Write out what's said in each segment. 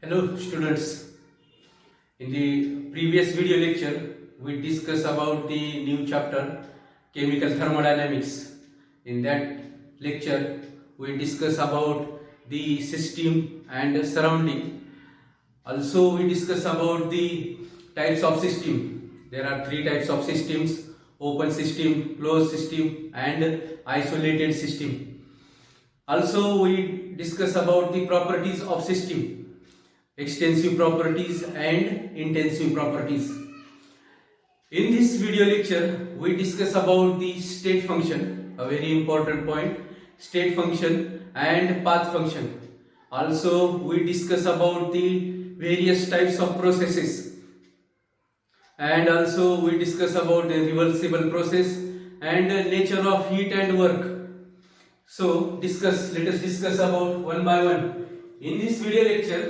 Hello students, in the previous video lecture we discussed about the new chapter chemical thermodynamics. In that lecture we discuss about the system and surrounding. Also we discuss about the types of system. There are three types of systems: open system, closed system and isolated system. Also we discuss about the properties of system: extensive properties and intensive properties. In this video lecture, we discuss about the state function, a very important point, state function and path function. Also, we discuss about the various types of processes, and also we discuss about the reversible process and nature of heat and work. So, let us discuss about one by one. In this video lecture,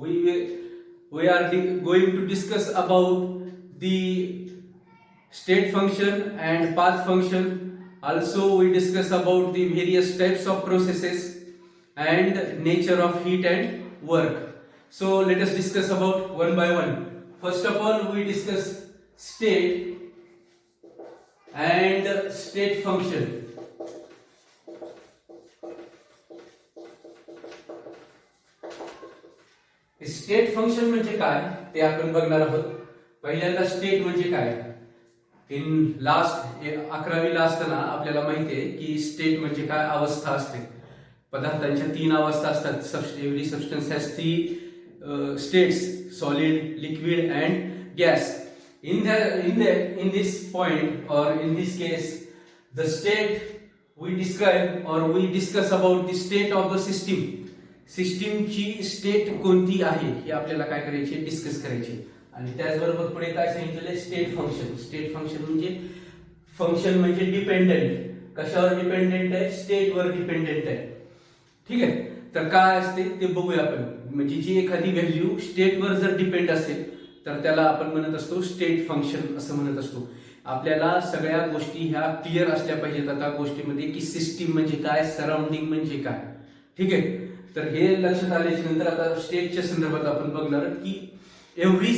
we are going to discuss about the state function and path function. Also we discuss about the various types of processes and nature of heat and work. So let us discuss about one by one. First of all, we discuss state and state function. State function म्हणजे काय ते आपण बघणार आहोत. पहिल्यांदा state म्हणजे काय. In last 11वी ला असताना आपल्याला माहिती आहे की स्टेट म्हणजे काय अवस्था असते. पदार्थांच्या तीन अवस्था असतात. Every substance has three states: solid, liquid and gas. in this point or in this case the state we describe or we discuss about the state of the system. सिस्टीमची स्टेट कोणती आहे हे आपल्याला काय करायचे, डिस्कस करायचे. आणि त्याचबरोबर पुढे काय सांगितलेलं, स्टेट फंक्शन. स्टेट फंक्शन म्हणजे डिपेंडेंट. कशावर डिपेंडेंट आहे? स्टेटवर डिपेंडेंट आहे. ठीक आहे. तर काय असते ते बघूया आपण. म्हणजे जी एखादी व्हॅल्यू स्टेटवर जर डिपेंड असेल तर त्याला आपण म्हणत असतो स्टेट फंक्शन असं म्हणत असतो. आपल्याला सगळ्या गोष्टी ह्या क्लिअर असल्या पाहिजेत आता गोष्टीमध्ये की सिस्टीम म्हणजे काय, सराउंडिंग म्हणजे काय. ठीक आहे. तर हे लक्षात आल्याच्या नंतर आता स्टेटच्या संदर्भात आपण बघणार की every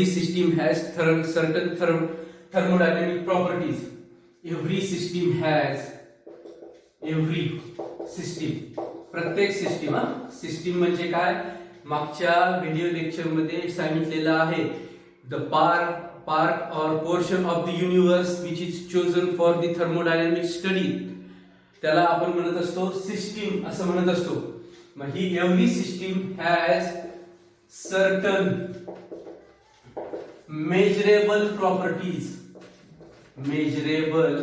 system has certain thermodynamic properties. Every system प्रत्येक सिस्टीम म्हणजे काय, मागच्या व्हिडिओ लेक्चर मध्ये सांगितलेलं आहे. The part or portion of the universe which is chosen for the thermodynamic study, त्याला आपण म्हणत असतो सिस्टीम असं म्हणत असतो. मग ही every system has certain measurable properties, measurable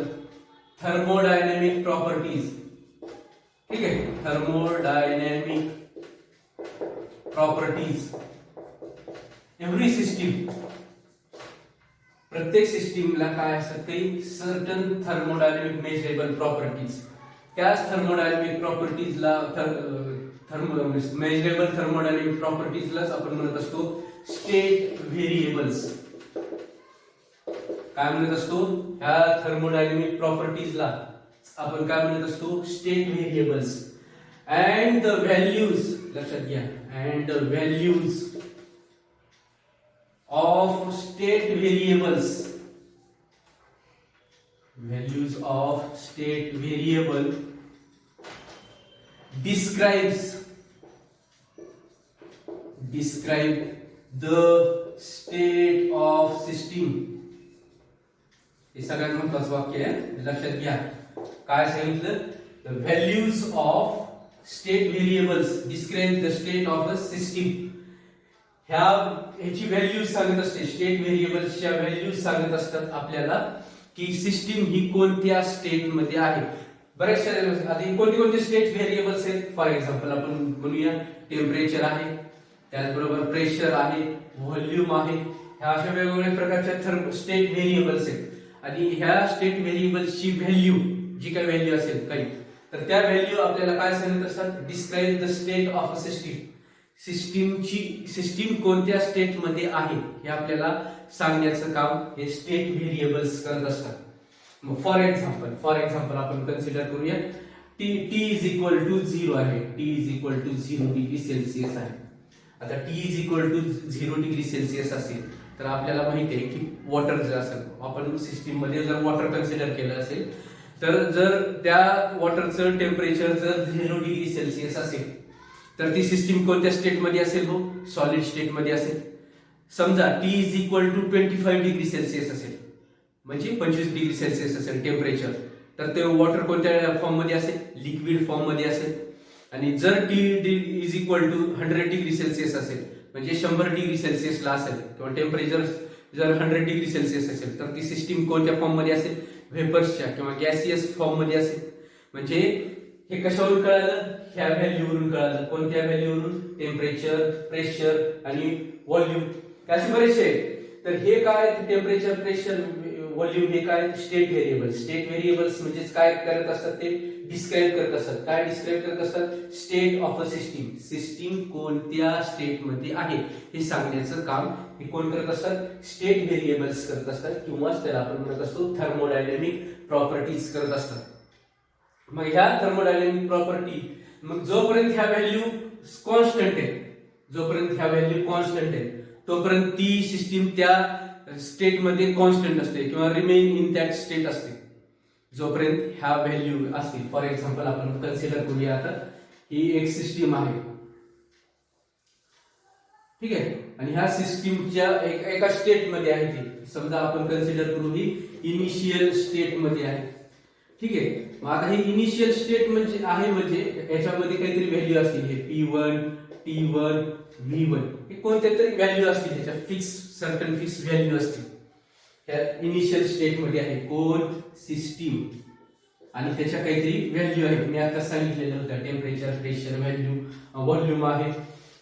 thermodynamic properties. ठीक आहे. थर्मोडायनामिक प्रॉपर्टीज एव्हरी सिस्टीम, प्रत्येक सिस्टीमला काय असतात काही सर्टन थर्मोडायनामिक मेजरेबल प्रॉपर्टीज. त्याच थर्मोडायनामिक प्रॉपर्टीजला मेजरेबल थर्मोडायनामिक प्रॉपर्टीजलाच आपण म्हणत असतो स्टेट व्हेरिएबल्स. काय म्हणत असतो? ह्या थर्मोडायनामिक प्रॉपर्टीजला आपण काय म्हणत असतो? State variables. And the values, लक्षात घ्या, and the values of state variables, values of state variable describe the state of system. हे सगळ्यात महत्त्वाचं वाक्य आहे, लक्षात घ्या. काय सांगितलं? the values of state variables describe the state of a system. ह्याची व्हॅल्यूज सांगत असते, स्टेट व्हेरिएबल्सच्या व्हॅल्यूज सांगत असतात आपल्याला की सिस्टीम ही कोणत्या स्टेट मध्ये आहे. बऱ्याचशा आधी कोणते स्टेट व्हेरिएबल्स आहेत. फॉर एक्झाम्पल आपण म्हणूया टेम्परेचर आहे, त्याचबरोबर प्रेशर आहे, व्हॉल्यूम आहे. ह्या अशा वेगवेगळ्या प्रकारच्या स्टेट व्हेरिएबल्स आहेत. आणि ह्या स्टेट व्हेरिएबल्सची व्हॅल्यू, जी काही व्हॅल्यू असेल काही, तर त्या व्हॅल्यू आपल्याला काय सांगत असतात? Describe the state of a system. System कोणत्या स्टेट मध्ये आहे हे आपल्याला सांगण्याचं काम हे स्टेट व्हेरिएबल्स करत असतात. फॉर एक्झाम्पल आपण कन्सिडर करूया टी इज इक्वल टू 0 आहे, T is equal to 0 degree Celsius आहे. आता T is equal to 0 degree Celsius असेल तर आपल्याला माहिती आहे की वॉटर जर असेल, आपण सिस्टीम मध्ये जर वॉटर कन्सिडर केलं असेल तर जर त्या वॉटरचं टेम्परेचर जर 0 डिग्री सेल्सिअस असेल तर ती सिस्टीम कोणत्या स्टेट मध्ये असेल? हो, सॉलिड स्टेट मध्ये असेल. समजा T is equal to 25 degree Celsius असेल, म्हणजे 25 डिग्री सेल्सिअस असेल टेम्परेचर, तर ते वॉटर कोणत्या फॉर्म मध्ये असेल? लिक्विड फॉर्म मध्ये असेल. आणि जर T is equal to 100 degree Celsius असेल, म्हणजे 100 डिग्री सेल्सिअसला असेल किंवा टेम्परेचर जर 100 डिग्री सेल्सिअस असेल तर ती सिस्टीम कोणत्या फॉर्म मध्ये असेल? व्हेपर्सच्या किंवा गॅसियस फॉर्म मध्ये असेल. म्हणजे हे कशावरून कळालं? ह्या व्हॅल्यूवरून कळालं. कोणत्या व्हॅल्यूवरून? टेम्परेचर, प्रेशर आणि व्हॉल्यूम. असे बरेचसे आहेत. तर हे काय? टेम्परेचर, प्रेशर, व्हॉल्यूम हे काय? State variable. स्टेट व्हेरिएबल्स म्हणजे काय करत असतात? ते डिस्क्राईब करत असतात. काय डिस्क्राईब करत असतात? State of a system. System कोणत्या स्टेट मध्ये आहे हे सांगण्याचं काम हे कोण करत असतात? स्टेट व्हेरिएबल्स करत असतात, किंवा त्याला आपण म्हणत असतो थर्मोडायनॅमिक प्रॉपर्टीज करत असतात. मग ह्या थर्मोडायनॅमिक प्रॉपर्टी, मग जोपर्यंत ह्या व्हॅल्यू कॉन्स्टंट आहे, जोपर्यंत ह्या व्हॅल्यू कॉन्स्टंट आहे तोपर्यंत ती सिस्टीम त्या स्टेट मध्ये कॉन्स्टंट असते किंवा रिमेन इन दॅट स्टेट असते. जोपर्यंत ह्या व्हॅल्यू असतील, फॉर एक्झाम्पल आपण कन्सिडर करूया आता ही एक सिस्टीम आहे, ठीक आहे, आणि ह्या सिस्टीमच्या एका स्टेट मध्ये आहे ती. समजा आपण कन्सिडर करू ही इनिशियल स्टेट मध्ये आहे, ठीक आहे. मग आता ही इनिशियल स्टेट म्हणजे आहे, म्हणजे याच्यामध्ये काहीतरी व्हॅल्यू असतील. हे P1, T1, V1 हे कोणत्या तरी व्हॅल्यू असतील, ह्याच्या फिक्स सर्टन फिक्स व्हॅल्यू असतील. त्या इनिशियल स्टेट मध्ये आहे कोण? सिस्टीम. आणि त्याच्या काहीतरी व्हॅल्यू आहे. मी आता सांगितलेलं होतं टेम्परेचर, प्रेशर, व्हॉल्यूम आहे.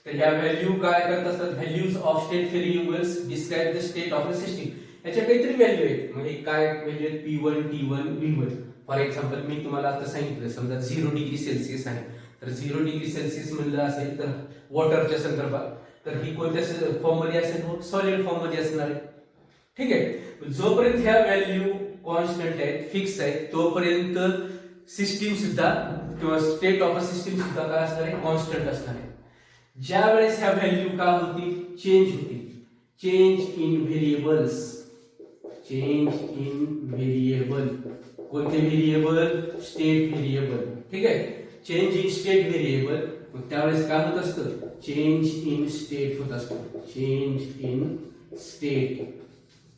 तर ह्या व्हॅल्यू काय करत असतात? Values of state variables describe the state of a system. याच्या काहीतरी व्हॅल्यू आहेत. म्हणजे काय व्हॅल्यू आहेत? P1, T1, V1. For example मी तुम्हाला आता सांगितलं, समजा 0 डिग्री सेल्सिअस आहे, तर 0 डिग्री सेल्सिअस म्हणलं असेल तर वॉटरच्या संदर्भात, तर ही कोणत्या फॉर्म मध्ये असेल? सॉलिड फॉर्म मध्ये असणार आहे, ठीक आहे. जोपर्यंत ह्या व्हॅल्यू कॉन्स्टंट आहेत, फिक्स आहेत, तोपर्यंत सिस्टीम सुद्धा किंवा स्टेट ऑफ अ सिस्टीम सुद्धा काय असणार आहे? कॉन्स्टंट असणार आहे. ज्या वेळेस ह्या व्हॅल्यू काय होती? चेंज होती. Change in variables. Change in variable. कोणते व्हेरिएबल? स्टेट व्हेरिएबल, ठीक आहे. Change in state variable. मग त्यावेळेस काय होत असतं? चेंज इन स्टेट होत असतं. Change in state.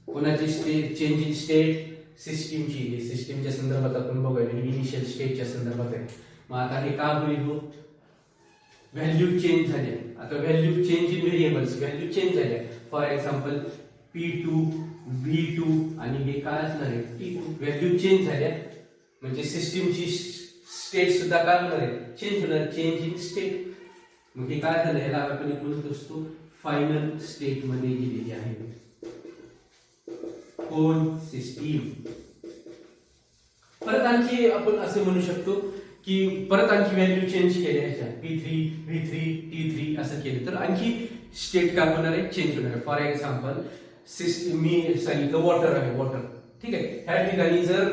कोणाची स्टेट? चेंज इन स्टेट सिस्टीमची. सिस्टीमच्या संदर्भात आपण बघूया, इनिशियल स्टेटच्या संदर्भात आहे. मग आता हे काय होईल? हो, व्हॅल्यू चेंज झाल्या. आता value change in variables, value change झाल्या. फॉर एक्झाम्पल P2, V2 आणि हे काय असणार आहे? T2. व्हॅल्यू चेंज झाल्या म्हणजे सिस्टीमची स्टेट सुद्धा काय होणार आहे? चेंज होणार. Change in state. मग हे काय झालं? ह्याला आपण म्हणत असतो फायनल स्टेट मध्ये गेलेली आहे. कोण? सिस्टीम. परत आणखी आपण असे म्हणू शकतो की परत आणखी व्हॅल्यू चेंज केल्या ह्याच्या P3, V3, T3 असं केलं तर आणखी स्टेट काय होणार आहे? चेंज होणार आहे. फॉर एक्झाम्पल सिस्टीम मी सांगितलं वॉटर आहे, वॉटर, ठीक आहे. ह्या ठिकाणी जर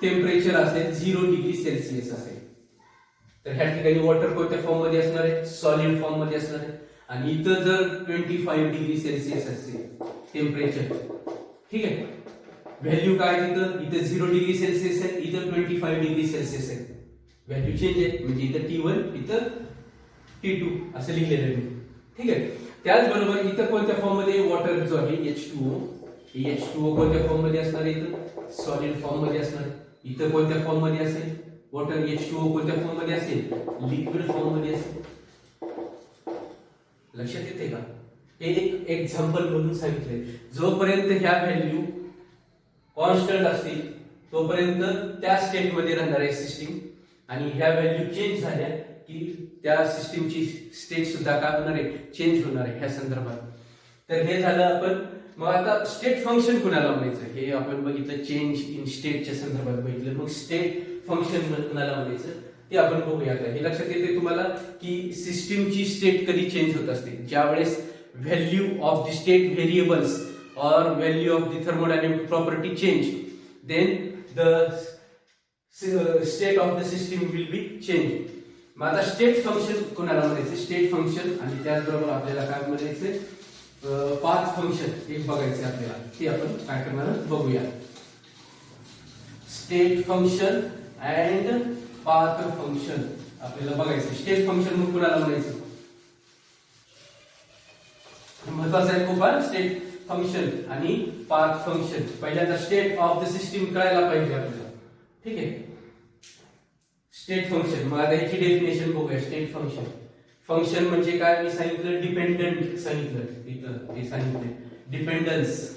टेम्परेचर असेल 0 डिग्री सेल्सिअस असेल तर ह्या ठिकाणी वॉटर कोणत्या फॉर्म मध्ये असणार आहे? सॉलिड फॉर्म मध्ये असणार आहे. आणि इथं जर 25 डिग्री सेल्सिअस असेल टेम्परेचर, ठीक आहे, व्हॅल्यू काय तिथं? इथं 0 डिग्री सेल्सिअस आहे, इथं 25 डिग्री सेल्सिअस आहे. व्हॅल्यू चेंज आहे म्हणजे इथं T1, इथं T2 असं लिहिलेलं आहे, ठीक आहे. त्याचबरोबर इथं कोणत्या फॉर्म मध्ये? वॉटर जो आहे H2O, H2O कोणत्या फॉर्म मध्ये असणार आहे? इथं सॉलिड फॉर्म मध्ये असणार आहे. इथं कोणत्या फॉर्म मध्ये असेल? वॉटर H2O कोणत्या फॉर्म मध्ये असेल? लिक्विड फॉर्म मध्ये असेल. लक्षात येते का? हे एक एक्झाम्पल म्हणून सांगितले. जोपर्यंत ह्या व्हॅल्यू कॉन्स्टंट असतील तोपर्यंत त्या स्टेट मध्ये राहणार आहे सिस्टीम, आणि ह्या व्हॅल्यू चेंज झाल्या की त्या सिस्टीमची स्टेट सुद्धा काय होणार आहे? चेंज होणार आहे ह्या संदर्भात. तर हे झालं आपण. मग आता स्टेट फंक्शन कुणाला म्हणायचं हे आपण बघितलं, चेंज इन स्टेटच्या संदर्भात बघितलं. मग स्टेट फंक्शन कुणाला म्हणायचं ते आपण बघूया. हे लक्षात येते तुम्हाला की सिस्टीमची स्टेट कधी चेंज होत असते? ज्यावेळेस value of the state variables or value of the thermodynamic property change, then the state of the system will be change. मग आता स्टेट फंक्शन कोणाला म्हणायचे, स्टेट फंक्शन आणि त्याचबरोबर आपल्याला काय म्हणायचे, पाथ फंक्शन एक बघायचे आपल्याला, ते आपण काय करणार बघूया. State function and path function आपल्याला बघायचं. स्टेट फंक्शन मग कोणाला म्हणायचं, महत्वाचं आहे खूप. स्टेट फंक्शन आणि पाथ फंक्शन. पहिल्यांदा स्टेट ऑफ द सिस्टीम कळायला पाहिजे आपल्याला, ठीक आहे. स्टेट फंक्शन, मग आता याची डेफिनेशन बघूया. स्टेट फंक्शन, फंक्शन म्हणजे काय मी सांगितलं, डिपेंडंट सांगितलं, इथं हे सांगितलं डिपेंडन्स.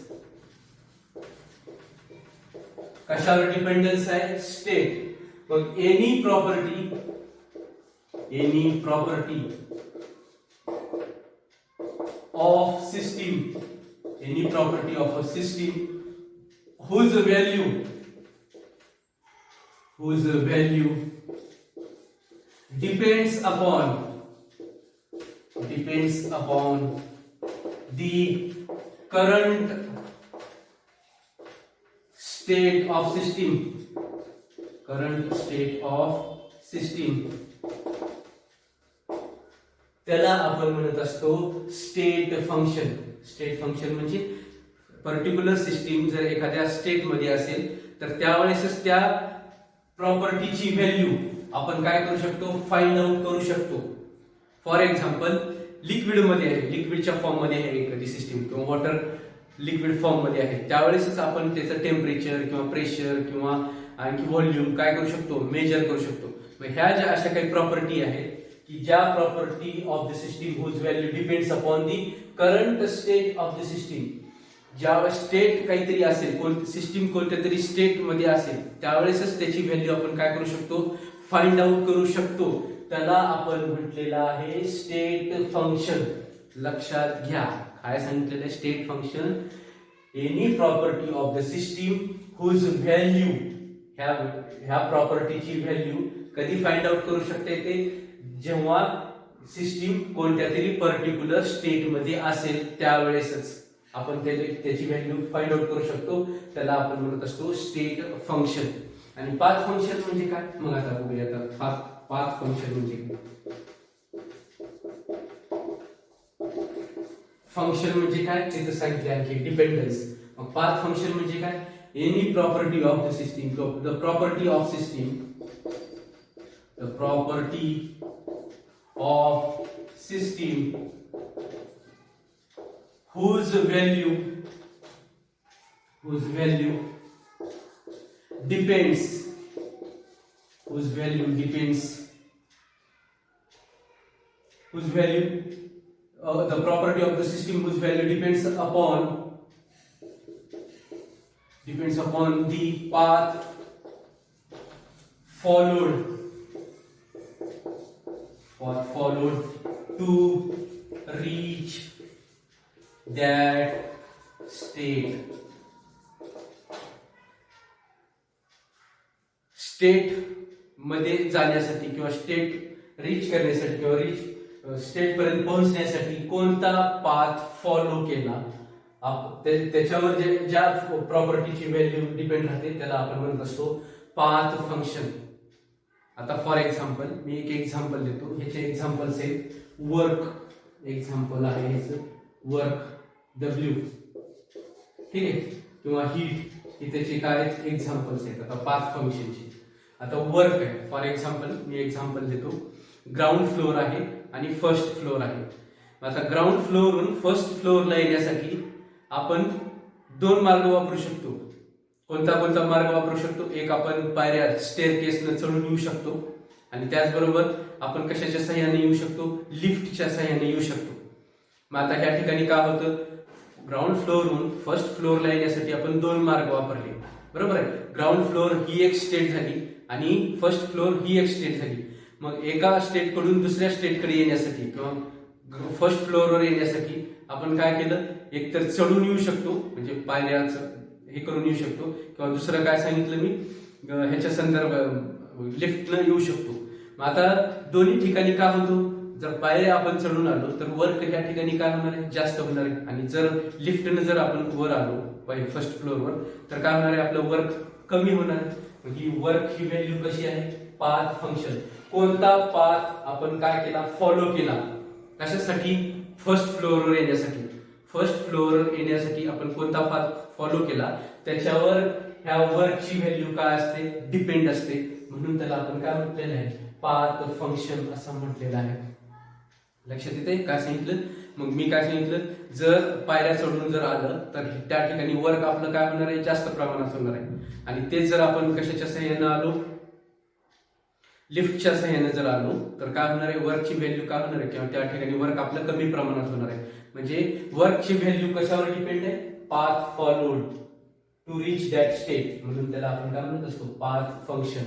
कशावर डिपेंडन्स आहे, स्टेट. मग any property of system, any property of a system whose value depends upon the current state of system, त्याला आपण म्हणत असतो स्टेट फंक्शन. स्टेट फंक्शन म्हणजे पर्टिक्युलर सिस्टीम जर एखाद्या स्टेट मध्ये असेल तर त्यावेळेसच त्या प्रॉपर्टीची व्हॅल्यू आपण काय करू शकतो, फाइंड आउट करू शकतो. फॉर एक्झाम्पल लिक्विड मध्ये आहे, लिक्विडच्या फॉर्म मध्ये आहे एखादी सिस्टीम, किंवा वॉटर लिक्विड फॉर्म मध्ये आहे, त्यावेळेसच आपण त्याचं टेम्परेचर किंवा प्रेशर किंवा आणखी व्हॉल्यूम काय करू शकतो, मेजर करू शकतो. मग ह्या ज्या अशा काही प्रॉपर्टी आहेत की ज्या property of the system whose value depends upon the current state of the system. ज्या स्टेट काहीतरी असेल, सिस्टीम कोणत्या तरी स्टेट मध्ये असेल, त्यावेळेसच त्याची व्हॅल्यू आपण काय करू शकतो, फाइंड आउट करू शकतो. त्याला आपण म्हटलेलं आहे स्टेट फंक्शन. लक्षात घ्या काय सांगितलेलं आहे, state function any property of the system whose value, ह्या प्रॉपर्टीची व्हॅल्यू कधी फाइंड आउट करू शकते, ते जेव्हा सिस्टीम कोणत्या तरी पर्टिक्युलर स्टेट मध्ये असेल त्यावेळेसच आपण त्याची व्हॅल्यू फाइंड आउट करू शकतो. त्याला आपण म्हणत असतो स्टेट फंक्शन. आणि पाथ फंक्शन म्हणजे काय, मग आता बघूया. आता पाथ फंक्शन म्हणजे काय, फंक्शन म्हणजे काय ते तर सांगितले आणखी, डिपेंडन्स. मग पाथ फंक्शन म्हणजे काय, any property of the system, the property of system, the property of system whose value depends the property of the system whose value depends upon the path followed to reach that state. State मध्ये जाण्यासाठी किंवा state reach करण्यासाठी किंवा state पर्यंत पोहोचण्यासाठी कोणता path follow केला, त्याच्यावर ज्या प्रॉपर्टीची व्हॅल्यू डिपेंड राहते त्याला आपण म्हणत असतो पाथ फंक्शन. आता फॉर एक्झाम्पल मी एक एक्झाम्पल देतो. ह्याचे एक्झाम्पल्स आहेत वर्क, एक्झाम्पल आहे ह्याचं वर्क W, ठीक आहे, किंवा हीट, हे त्याचे काय एक्झाम्पल्स आहेत. आता पाथ फंक्शनचे आता वर्क आहे. फॉर एक्झाम्पल मी एक्झाम्पल देतो. ग्राउंड फ्लोअर आहे आणि फर्स्ट फ्लोअर आहे. आता ग्राउंड फ्लोअरवरून फर्स्ट फ्लोअरला येण्यासाठी आपण दोन मार्ग वापरू शकतो. कोणता मार्ग वापरू शकतो, एक आपण पायऱ्या स्टेअरकेसनं चढून येऊ शकतो, आणि त्याचबरोबर आपण कशाच्या सहाय्याने येऊ शकतो, लिफ्टच्या सहाय्याने येऊ शकतो. मग आता ह्या ठिकाणी काय होतं, ग्राउंड फ्लोअरहून फर्स्ट फ्लोअरला येण्यासाठी आपण दोन मार्ग वापरले, बरोबर आहे. ग्राउंड फ्लोअर ही एक स्टेट झाली आणि फर्स्ट फ्लोअर ही एक स्टेट झाली. मग एका स्टेट कडून दुसऱ्या स्टेटकडे येण्यासाठी किंवा फर्स्ट फ्लोअरवर येण्यासाठी आपण काय केलं, एकतर चढून येऊ शकतो म्हणजे पायऱ्याचं हे करून येऊ शकतो, किंवा दुसरं काय सांगितलं मी ह्याच्या संदर्भात लिफ्टनं येऊ शकतो. मग आता दोन्ही ठिकाणी काय होतो, जर पायऱ्या आपण चढून आलो तर वर्क ह्या ठिकाणी काय होणार आहे, जास्त होणार आहे. आणि जर लिफ्टनं जर आपण वर आलो फर्स्ट फ्लोअरवर तर काय होणार आहे, आपलं वर्क कमी होणार आहे. ही वर्क ही व्हॅल्यू कशी आहे, पाथ फंक्शन. कोणता पाथ आपण काय केला, फॉलो केला, कशासाठी, फर्स्ट फ्लोअरवर येण्यासाठी. फर्स्ट फ्लोअरवर येण्यासाठी आपण कोणता पाथ फॉलो केला त्याच्यावर ह्या वर्कची व्हॅल्यू काय असते, डिपेंड असते. म्हणून त्याला आपण काय म्हटलेलं आहे, पाथ फंक्शन असं म्हटलेलं आहे. लक्षात येते काय सांगितलं. मग मी काय सांगितलं, जर पायऱ्या चढून जर आलं तर त्या ठिकाणी वर्क आपलं काय होणार आहे, जास्त प्रमाणात होणार आहे. आणि तेच जर आपण कशाच्या सहाय्यानं आलो, लिफ्टच्या सहाय्याने जर आलो तर काय होणार आहे, वर्कची व्हॅल्यू काय होणार आहे, किंवा त्या ठिकाणी वर्क आपलं कमी प्रमाणात होणार आहे. म्हणजे वर्कची व्हॅल्यू कशावर डिपेंड आहे, path followed to reach that state. म्हणून त्याला आपण काय म्हणत असतो, पाथ फंक्शन.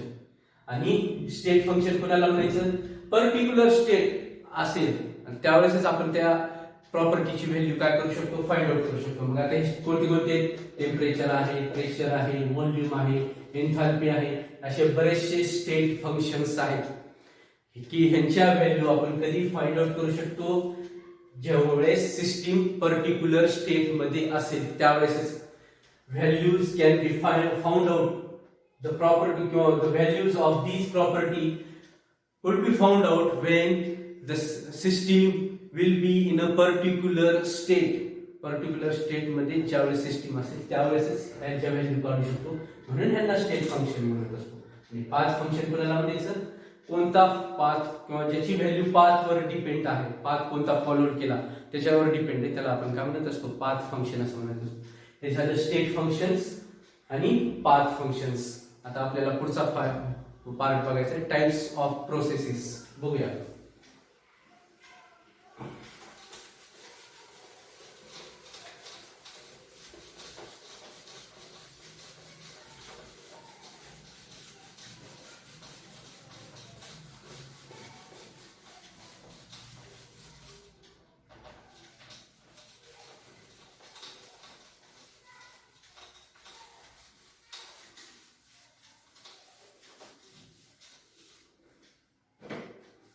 आणि स्टेट फंक्शन कोणाला म्हणायचं, पर्टिक्युलर स्टेट असेल त्यावेळेस आपण त्या प्रॉपर्टीची व्हॅल्यू काय करू शकतो, फाइंड आउट करू शकतो. मग आता कोणते कोणते, टेम्परेचर आहे, प्रेशर आहे, व्हॉल्यूम आहे, एन्थाल्पी आहे, असे बरेचसे स्टेट फंक्शन्स आहेत की ह्यांच्या व्हॅल्यू आपण कधी फाइंड आउट करू शकतो, ज्यावेळेस सिस्टीम पर्टिक्युलर स्टेट मध्ये असेल त्यावेळेस. Values can be found out, the property किंवा the values of these property would be found out when the system will be in a particular state. Particular state मध्ये ज्यावेळेस system असेल त्यावेळेस ह्याच्या value काढू शकतो. म्हणून ह्यांना स्टेट फंक्शन म्हणत असतो. आणि पाथ फंक्शन कोणाला म्हणायचं, कोणता पाथ किंवा ज्याची व्हॅल्यू पाथवर डिपेंड आहे, पाथ कोणता फॉलोड केला त्याच्यावर डिपेंड आहे, त्याला आपण काय म्हणत असतो, पाथ फंक्शन असं म्हणत असतो. हे झालं स्टेट फंक्शन्स आणि पाथ फंक्शन्स. आता आपल्याला पुढचा पार्ट बघायचा आहे, टाइप्स ऑफ प्रोसेसेस. बघूया.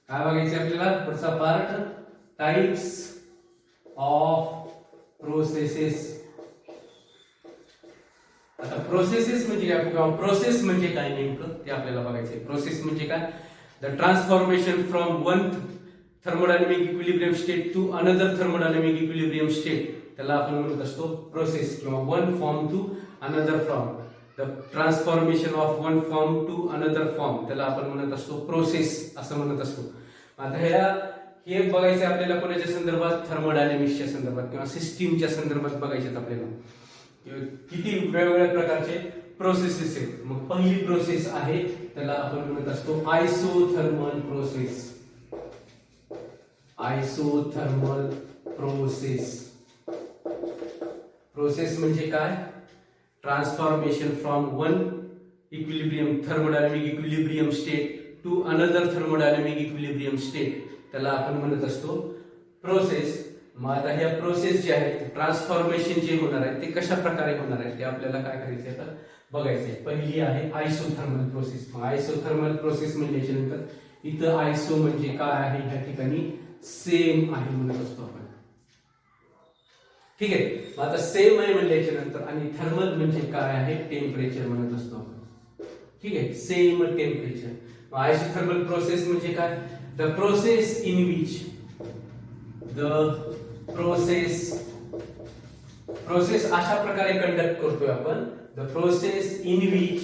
काय बघायचं आपल्याला, पुढचा पार्ट, टाइप्स ऑफ प्रोसेसेस. आता प्रोसेसेस म्हणजे काय किंवा प्रोसेस म्हणजे काय नेमकं ते आपल्याला बघायचंय. प्रोसेस म्हणजे काय, the transformation from one thermodynamic equilibrium state to another thermodynamic equilibrium state, त्याला आपण म्हणत असतो प्रोसेस. किंवा one form to another form, the transformation of one form to another form, त्याला आपण म्हणत असतो प्रोसेस असं म्हणत असतो. आता हे बघायचं आपल्याला कोणाच्या संदर्भात, थर्मोडायनॅमिक्सच्या संदर्भात किंवा सिस्टीमच्या संदर्भात बघायचे आपल्याला. किती वेगवेगळ्या प्रकारचे प्रोसेसेस आहेत. मग पहिली प्रोसेस आहे त्याला आपण म्हणत असतो isothermal process. Isothermal process. Process म्हणजे काय, transformation from one equilibrium thermodynamic equilibrium state to another thermodynamic equilibrium state, त्याला आपण म्हणत असतो प्रोसेस. मग आता ह्या प्रोसेस जे आहेत, ट्रान्सफॉर्मेशन जे होणार आहे ते कशा प्रकारे होणार आहे ते आपल्याला काय करायचंय आता बघायचंय. पहिली आहे आयसोथर्मल प्रोसेस. मग आयसोथर्मल प्रोसेस म्हणजे नंतर इथं आयसो म्हणजे काय आहे, ह्या ठिकाणी सेम आहे म्हणत असतो आपण. ठीक आहे. मग आता सेम आहे म्हणल्याच्या नंतर आणि थर्मल म्हणजे काय आहे, टेम्परेचर म्हणत असतो आपण. ठीक आहे, सेम टेम्परेचर. आयसोथर्मल प्रोसेस म्हणजे काय, the process in which process अशा प्रकारे कंडक्ट करतोय आपण, the process in which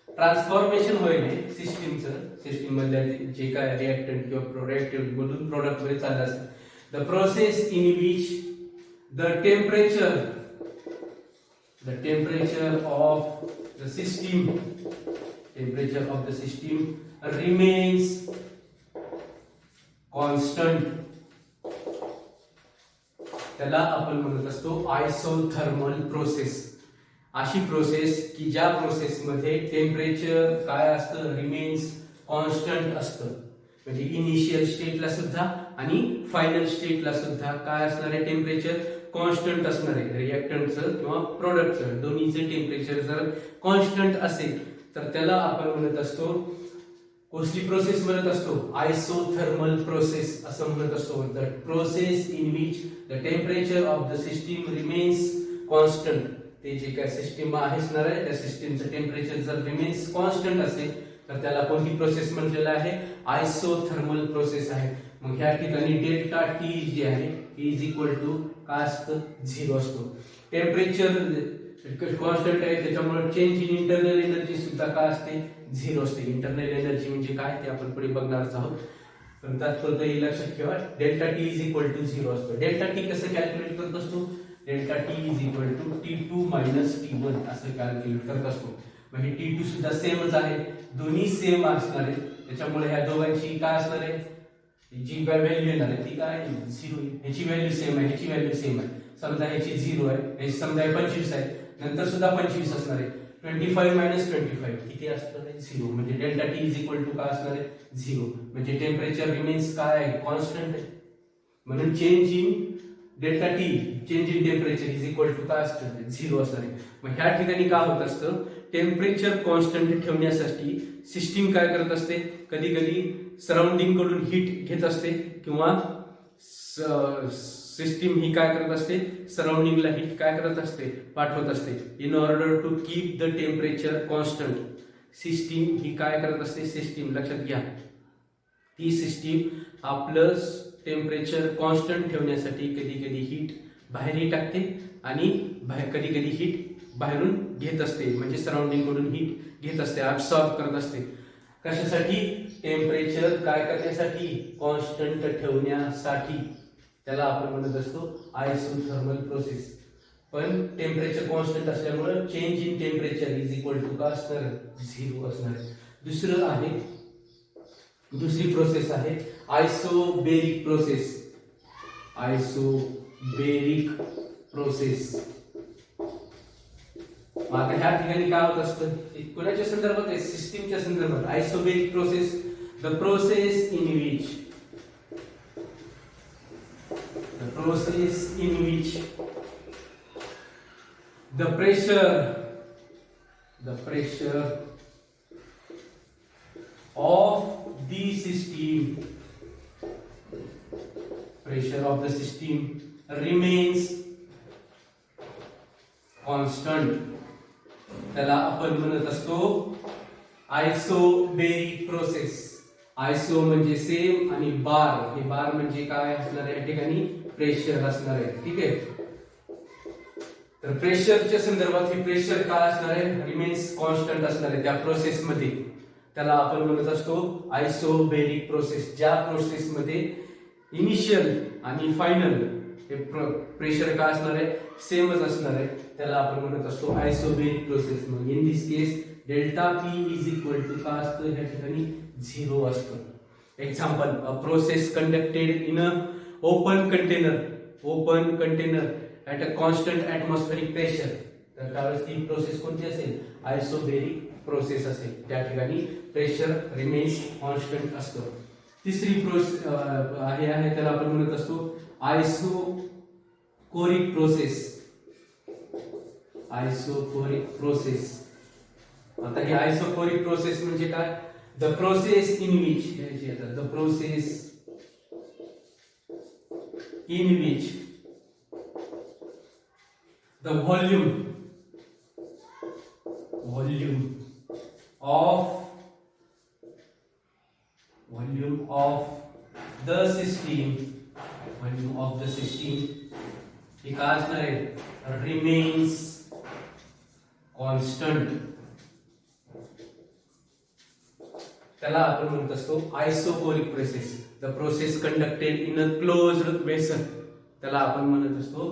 transformation होईल सिस्टीम मधल्या जे काय रिएक्टंट किंवा रिएक्टिव्ह मधून प्रोडक्ट मध्ये चाललं असेल, the process in which the temperature of the system remains constant, त्याला आपण म्हणत असतो आयसोथर्मल प्रोसेस. अशी प्रोसेस की ज्या प्रोसेस मध्ये टेम्परेचर काय असतं, रिमेन्स कॉन्स्टंट असतं. म्हणजे इनिशियल स्टेटला सुद्धा आणि फायनल स्टेटला सुद्धा काय असणार आहे, टेम्परेचर कॉन्स्टंट असणार आहे. रिएक्टंटचं किंवा प्रोडक्टचं दोन्हीचे टेम्परेचर जर कॉन्स्टंट असेल तर त्याला आपण म्हणत असतो, कसली प्रोसेस म्हणत असतो, आयसोथर्मल प्रोसेस असं म्हणत असतो. The process in which the temperature of the system remains constant, ते जे काय सिस्टीम असणार आहे त्या सिस्टीमचं टेम्परेचर जर रिमेन्स कॉन्स्टंट असेल तर त्याला कोणती प्रोसेस म्हटलेलं आहे, आयसोथर्मल प्रोसेस आहे. मग ह्या ठिकाणी डेल्टा टी जे आहे इज इक्वल टू काय असतं, 0 असतो. टेम्परेचर कॉन्स्टंट आहे त्याच्यामुळे चेंज इन इंटरनल एनर्जी सुद्धा काय असते, 0 असते. इंटरनल एनर्जी म्हणजे काय ते आपण पुढे बघणारच आहोत, पण तात्पुरतं हे लक्षात ठेवा, delta T is equal to 0 असतो. डेल्टा टी कसं कॅल्क्युलेट करत असतो, delta T is equal to T2 minus T1 असं कॅल्क्युलेट करत असतो. म्हणजे T2 सुद्धा सेमच आहे, दोन्ही सेम असणार आहे, त्याच्यामुळे ह्या दोघांची काय असणार आहे, जी व्हॅल्यू येणार आहे ती काय 0. ह्याची व्हॅल्यू सेम आहे, ह्याची व्हॅल्यू सेम आहे. समजा ह्याची 0 आहे, ह्याची समजा 25 आहे, नंतर सुद्धा 25 असणार आहे. 25 मायनस 25 किती असणार आहे, 0. म्हणजे delta T is equal to काय असणार आहे, 0. म्हणजे टेम्परेचर रिमेन्स काय आहे, कॉन्स्टंट आहे. म्हणून change in delta T, change in temperature is equal to काय असतं, 0 असणार आहे. मग ह्या ठिकाणी काय होत असतं, टेम्परेचर कॉन्स्टंट ठेवण्यासाठी सिस्टीम काय करत असते, कधी कधी सराउंडिंग कडून हीट घेत असते किंवा सिस्टीम ही काय करत असते, सराउंडिंगला हीट काय करत असते, पाठवत असते. In order to keep the temperature constant, system ही काय करत असते, सिस्टीम लक्षात घ्या, ती सिस्टीम आपलं टेम्परेचर कॉन्स्टंट ठेवण्यासाठी कधी कधी हीट बाहेरही टाकते आणि कधी कधी हीट बाहेरून घेत असते, म्हणजे सराउंडिंग कडून हीट घेत असते, ऍब्सॉर्ब करत असते. कशासाठी, टेम्परेचर काय करण्यासाठी, कॉन्स्टंट ठेवण्यासाठी. त्याला आपण म्हणत असतो आयसोथर्मल प्रोसेस. पण टेम्परेचर कॉन्स्टंट असल्यामुळे change in temperature is equal to काय असणार, 0 असणार. दुसरं आहे, दुसरी प्रोसेस आहे आयसोबेरिक प्रोसेस. आयसोबेरिक प्रोसेस. आता ह्या ठिकाणी काय होत असतं, कोणाच्या संदर्भात आहे, सिस्टीमच्या संदर्भात. Isobaric process, the process in which the pressure of the system remains constant. त्याला आपण म्हणत असतो आयसोबेरिक प्रोसेस. आयसो म्हणजे सेम आणि बार, हे बार म्हणजे काय असणार आहे, या ठिकाणी प्रेशर असणार आहे. ठीक आहे, तर प्रेशरच्या संदर्भात हे प्रेशर काय असणार आहे, रिमेन्स कॉन्स्टंट असणार आहे त्या प्रोसेस मध्ये. त्याला आपण म्हणत असतो आयसोबेरिक प्रोसेस. ज्या प्रोसेस मध्ये इनिशियल आणि फायनल हे प्रेशर काय असणार आहे, सेमच असणार आहे, त्याला आपण म्हणत असतो आयसोबेरिक प्रोसेस. मग in this case delta P is equal to काय असतं, या ठिकाणी 0 असतं. Example, a process conducted in a open container at a constant atmospheric pressure. तर त्यावेळेस ती प्रोसेस कोणती असेल, आयसोबेरिक प्रोसेस असेल. त्या ठिकाणी प्रेशर रिमेन्स कॉन्स्टंट असतं. तिसरी प्रोसेस आहे त्याला आपण म्हणत असतो आयसोकोरिक प्रोसेस. Isochoric process. आता ही आयसोकोरिक प्रोसेस म्हणजे काय, the process in which the volume of the system हे काय असणार आहे, remains constant. त्याला आपण म्हणत असतो isochoric process. The process conducted in a closed vessel. त्याला आपण म्हणत असतो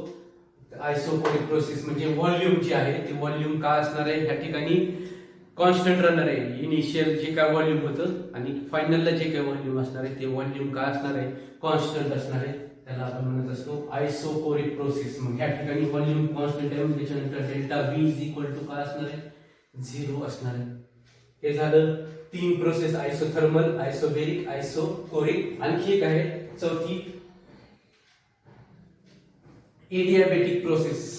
आयसोकोरिक प्रोसेस. म्हणजे व्हॉल्यूम जे आहे ते व्हॉल्यूम काय असणार आहे, ह्या ठिकाणी कॉन्स्टंट राहणार आहे. इनिशियल जे काय व्हॉल्यूम होतं आणि फायनलला जे काय व्हॉल्यूम असणार आहे ते व्हॉल्यूम काय असणार आहे, कॉन्स्टंट असणार आहे. त्याला आपण म्हणत असतो आयसोकोरिक प्रोसेस. मग ह्या ठिकाणी व्हॉल्यूम कॉन्स्टंट आहे, त्याच्यानंतर delta V is equal to काय असणार आहे, 0 असणार आहे. हे झालं 3 प्रोसेस, आयसोथर्मल, आयसोबेरिक, आयसोकोरिक. आणखी एक आहे चौथी, एडियाबॅटिक प्रोसेस.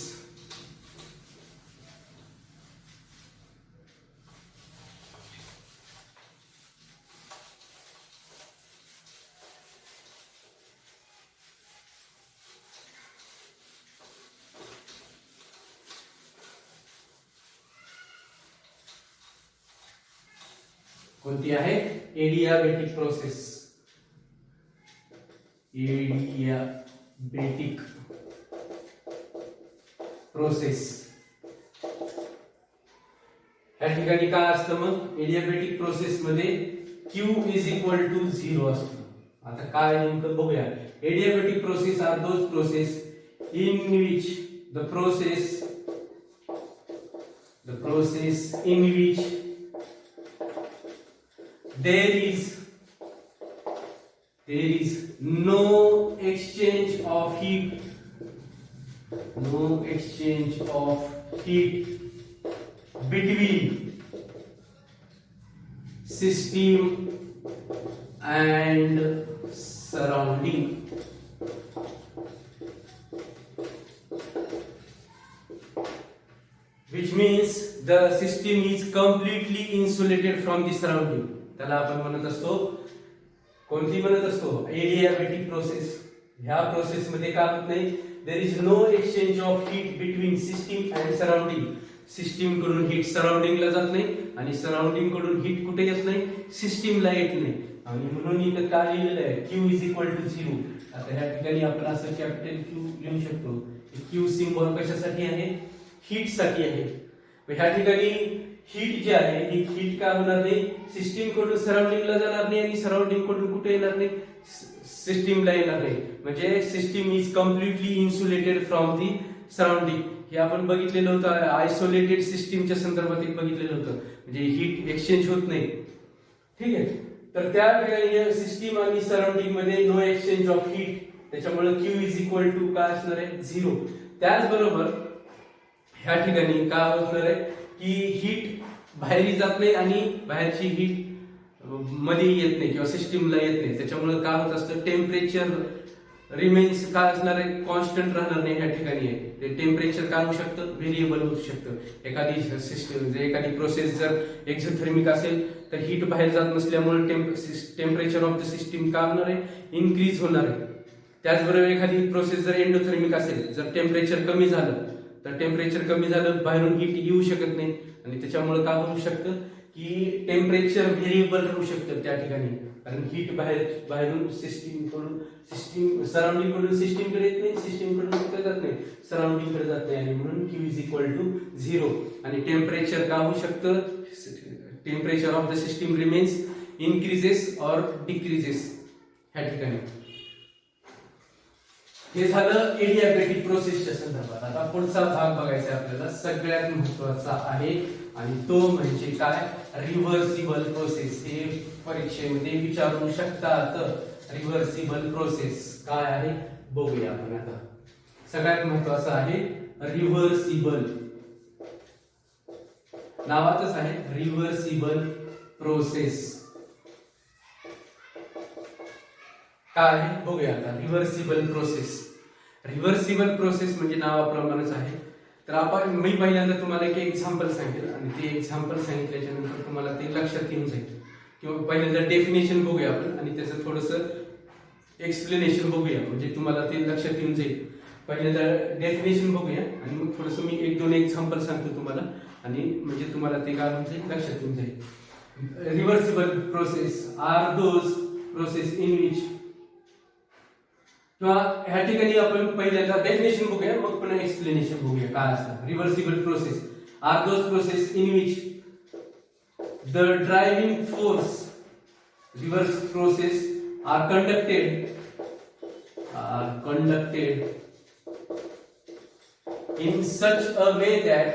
कोणती आहे? Adiabatic process. Adiabatic process. या ठिकाणी काय असतं मग? एडियाबॅटिक प्रोसेस मध्ये Q इज इक्वल टू 0 असतो. आता काय नेमकं बघूया. Adiabatic process are those process in which the process in which there is no exchange of heat between system and surrounding. Which means the system is completely insulated from the surrounding. त्याला आपण म्हणत असतो, कोणती म्हणत असतो? एडियाबॅटिक process. ह्या process मध्ये काय होत नाही? There is no exchange of heat between system and surrounding. System कडून हीट सराउंडिंगला जात नाही आणि सराउंडिंग कडून हीट कुठे येत नाही? सिस्टीमला येत नाही. आणि म्हणून इथं काय लिहिलेलं आहे? Q is equal to 0. आता ह्या ठिकाणी आपण असं कॅपिटल Q लिहू शकतो. Q सिंबल कशासाठी आहे? हीट साठी आहे. ह्या ठिकाणी हीट जी आहे ही हीट काय होणार नाही? सिस्टीम कडून सराउंडिंगला जाणार नाही आणि सराउंडिंग कडून कुठे येणार नाही? सिस्टीमला येणार नाही. म्हणजे system is completely insulated from the surrounding. हे आपण बघितलेलं होतं आयसोलेटेड सिस्टीमच्या संदर्भात एक बघितलेलं होतं. म्हणजे हीट एक्सचेंज होत नाही. ठीक आहे. तर त्या ठिकाणी सिस्टीम आणि सराउंडिंग मध्ये नो एक्सचेंज ऑफ हीट, त्याच्यामुळे Q इज इक्वल टू काय असणार आहे? 0. त्याचबरोबर ह्या ठिकाणी काय होणार आहे की हीट बाहेर जात नाही आणि बाहेरची हीट मध्ये येत नाही किंवा सिस्टीमला येत नाही. त्याच्यामुळे काय होत असतं? टेम्परेचर रिमेन्स काय असणार आहे? कॉन्स्टंट राहणार नाही. ह्या ठिकाणी ते टेम्परेचर काय होऊ शकतं? व्हेरिएबल होऊ शकतं. एखादी सिस्टम एखादी प्रोसेस जर एक्झोथर्मिक असेल तर हीट बाहेर जात नसल्यामुळे टेम्परेचर ऑफ द सिस्टीम काय होणार आहे? इन्क्रीज होणार आहे. त्याचबरोबर एखादी प्रोसेस जर एंडोथर्मिक असेल, जर टेम्परेचर कमी झालं तर टेम्परेचर कमी झालं बाहेरून हीट येऊ शकत नाही आणि त्याच्यामुळे काय होऊ शकतं की टेम्परेचर व्हेरिएबल राहू शकतं त्या ठिकाणी. कारण हीट बाहेरून सिस्टीम सराउंडिंग कडून सिस्टीम कडे येत नाही, सिस्टीम कडून कुठे जात नाही? सराउंडिंग कडे जात नाही. आणि म्हणून Q इज इक्वल टू 0. आणि टेम्परेचर काय होऊ शकतं? Temperature of the system remains increases or decreases. ह्या ठिकाणी हे झालं एडियाबॅटिक प्रोसेसच्या संदर्भात. आता पुढचा भाग बघायचा आपल्याला, सगळ्यात महत्त्वाचा आहे आणि तो म्हणजे काय? Reversible process. हे परीक्षेमध्ये विचारू शकतात. रिव्हर्सिबल प्रोसेस काय आहे बघूया आपण. आता सगळ्यात महत्त्वाचं आहे रिव्हर्सिबल. नावातच आहे रिव्हर्सिबल प्रोसेस. काय आहे बघूया आता. Reversible process. रिव्हर्सिबल प्रोसेस म्हणजे नावाप्रमाणेच आहे. तर आपण मी पहिल्यांदा तुम्हाला एक एक्झाम्पल सांगेल आणि ते एक्झाम्पल सांगितल्याच्या नंतर तुम्हाला ते लक्षात येऊन जाईल. किंवा पहिल्यांदा डेफिनेशन बघूया आपण आणि त्याचं थोडंसं एक्सप्लेनेशन बघूया म्हणजे तुम्हाला ते लक्षात येऊन जाईल. पहिल्यांदा डेफिनेशन बघूया आणि मग थोडंसं मी 1-2 एक्झाम्पल सांगतो तुम्हाला आणि म्हणजे तुम्हाला ते काय म्हणजे लक्षात येऊन जाईल. Reversible process are those process in which, किंवा ह्या ठिकाणी आपण पहिल्यांदा डेफिनेशन बघूया मग पुन्हा एक्सप्लेनेशन बघूया काय असतं. Reversible process are those process in which the driving force reverse process are conducted in such a way that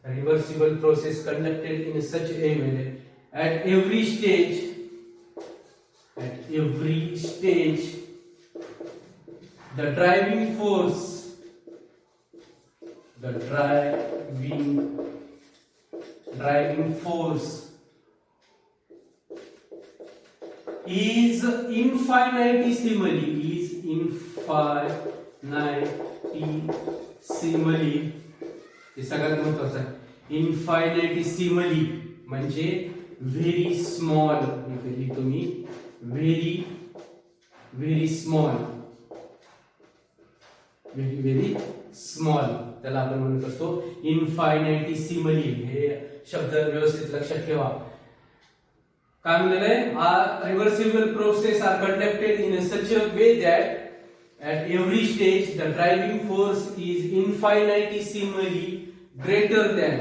reversible process conducted in such a way that at every stage the driving force is infinitesimally हे सगळ्यात महत्त्वाचं आहे. इन्फायनाइटिसिमली म्हणजे very small. लिहितो मी very small. त्याला आपण म्हणत असतो इनफायनाइटेसिमली. हे शब्द व्यवस्थित लक्षात ठेवा. काय म्हणलेलं आहे, reversible process are conducted in such a way that at every stage the driving force is infinitesimally greater than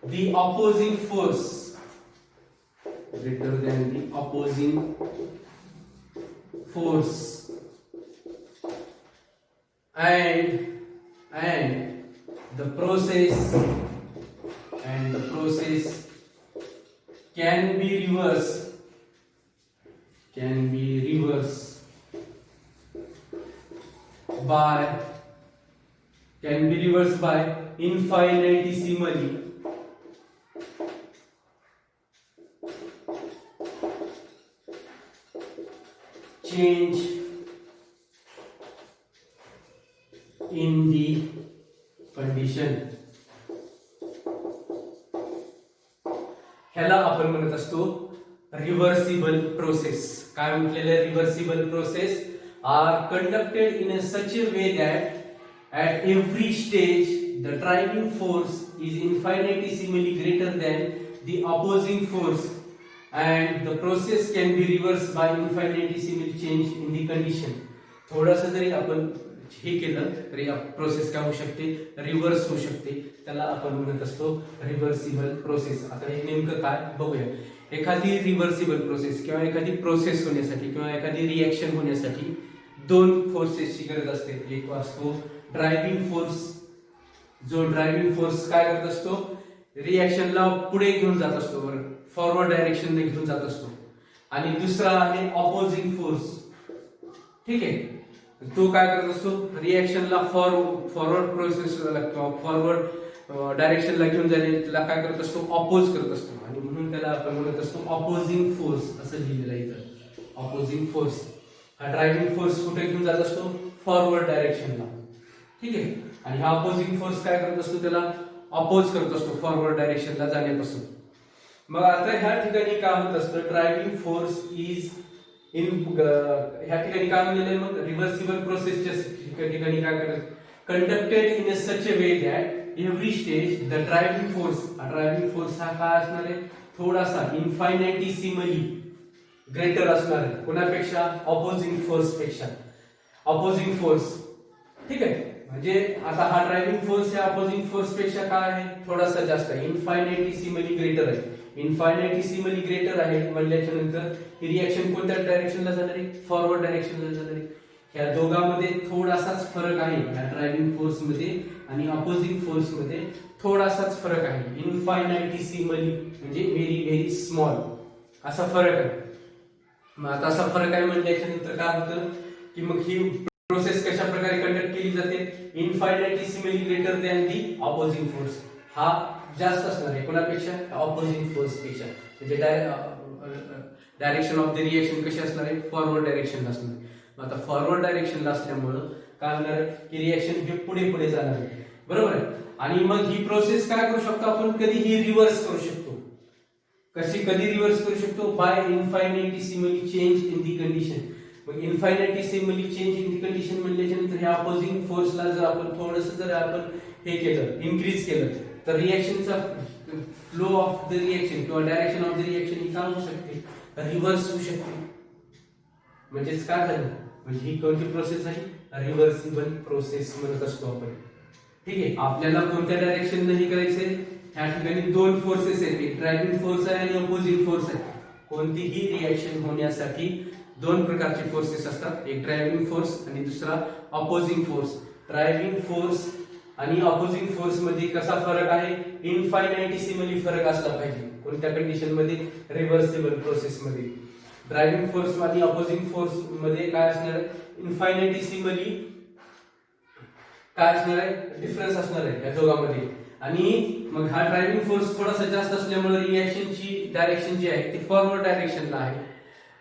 the opposing force, and the process can be reversed by infinitesimally change in the condition. ह्याला आपण म्हणत असतो reversible process. काय म्हटलेलं, reversible process are conducted in such a way that at every stage the driving force is infinitesimally greater than the opposing force and the process can be reversed by infinitesimal change in the condition. थोडंसं जरी आपण हे केलं तरी process काय होऊ शकते, reverse होऊ शकते. त्याला आपण म्हणत असतो रिव्हर्सिबल प्रोसेस. आता हे नेमकं काय बघूया. एखादी रिव्हर्सिबल प्रोसेस किंवा एखादी प्रोसेस होण्यासाठी किंवा एखादी रिएक्शन होण्यासाठी दोन फोर्सेसची गरज असते. एक असतो ड्रायव्हिंग फोर्स, जो ड्रायव्हिंग फोर्स काय करत असतो, रिएक्शनला पुढे घेऊन जात असतो, फॉरवर्ड डायरेक्शनने घेऊन जात असतो. आणि दुसरा आहे ऑपोजिंग फोर्स. ठीक आहे, तो काय करत असतो, रिएक्शनला फॉरवर्ड प्रोसेसला किंवा फॉरवर्ड डायरेक्शनला घेऊन जाणे त्याला काय करत असतो, ऑपोज करत असतो. आणि म्हणून त्याला आपण म्हणत असतो ऑपोजिंग फोर्स असं लिहिलेलं आहे इथं. ऑपोजिंग फोर्स हा ड्रायव्हिंग फोर्स कुठे घेऊन जात असतो, फॉरवर्ड डायरेक्शनला. ठीक आहे, आणि हा अपोजिंग फोर्स काय करत असतो, त्याला अपोज करत असतो फॉरवर्ड डायरेक्शनला जाण्यापासून. मग आता ह्या ठिकाणी काय होत असतं, ड्रायव्हिंग फोर्स इज इन, ह्या ठिकाणी काय म्हणलेलं आहे, मग रिव्हर्सिबल प्रोसेसच्या ठिकाणी काय करत, conducted in such a way that every stage the driving force हा काय असणार आहे, थोडासा इन्फायनाइटेसिमली ग्रेटर असणार आहे. कोणापेक्षा, ऑपोजिंग फोर्स पेक्षा. ऑपोजिंग फोर्स, ठीक आहे, म्हणजे आता हा ड्रायव्हिंग फोर्स या अपोजिंग फोर्स पेक्षा काय आहे, थोडासा जास्त आहे, इन्फायनाइटेसिमली ग्रेटर आहे. इन्फायनाइटेसिमली ग्रेटर आहे म्हणल्याच्या नंतर ही रिएक्शन कोणत्या डायरेक्शनला जाणार आहे, फॉरवर्ड डायरेक्शनला जाणार आहे. ह्या दोघांमध्ये थोडासाच फरक आहे, या ड्रायव्हिंग फोर्स मध्ये आणि अपोजिंग फोर्स मध्ये थोडासाच फरक आहे. इन्फायनाइटेसिमली म्हणजे व्हेरी व्हेरी स्मॉल असा फरक आहे. मग आता असा फरक आहे म्हणल्याच्या नंतर काय होतं की मग ही प्रोसेस कशा प्रकारे कंडक्ट केली जाते, infinitesimally greater than the opposing force. हा जास्त असणार आहे कोणापेक्षा, ऑपोजिंग फोर्स पेक्षा. म्हणजे डायरेक्शन ऑफ द रिएक्शन कशी असणार आहे, फॉरवर्ड डायरेक्शनला असणार आहे. आता फॉरवर्ड डायरेक्शनला असल्यामुळं काय होणार आहे की रिएक्शन हे पुढे पुढे जाणार आहे, बरोबर आहे. आणि मग ही प्रोसेस काय करू शकतो आपण, कधीही रिव्हर्स करू शकतो. कधी रिव्हर्स करू शकतो, by infinitesimally change in the condition. मग infinitesimally change in the condition म्हणल्याच्या नंतर ह्या अपोजिंग फोर्सला जर आपण थोडंसं जर आपण हे केलं, इन्क्रीज केलं, तर रिएक्शनचा फ्लो ऑफ द रिएक्शन किंवा डायरेक्शन ऑफ द रिएक्शन ही काय होऊ शकते, रिव्हर्स होऊ शकते. म्हणजेच काय झालं, म्हणजे ही कोणती प्रोसेस आहे, रिव्हर्सिबल प्रोसेस म्हणत असतो आपण. ठीक आहे, आपल्याला कोणत्या डायरेक्शनने हे करायचंय, ह्या ठिकाणी दोन फोर्सेस आहेत, एक ड्रायव्हिंग फोर्स आहे आणि अपोजिंग फोर्स आहे. कोणतीही रिएक्शन होण्यासाठी दोन प्रकारचे फोर्सेस असतात, एक ड्रायव्हिंग फोर्स आणि दुसरा अपोजिंग फोर्स. ड्रायव्हिंग फोर्स आणि अपोजिंग फोर्स मध्ये कसा फरक आहे, इन्फायनाइटेसिमली फरक असला पाहिजे. कोणत्या कंडिशन मध्ये, रिव्हर्सिबल प्रोसेस मध्ये. ड्रायव्हिंग फोर्स आणि अपोजिंग फोर्स मध्ये काय असणार आहे, इन्फायनाइटेसिमली काय असणार आहे, डिफरन्स असणार आहे या दोघांमध्ये. आणि मग हा ड्रायव्हिंग फोर्स थोडासा जास्त असल्यामुळे रिएक्शनची डायरेक्शन जी आहे ती फॉरवर्ड डायरेक्शनला आहे.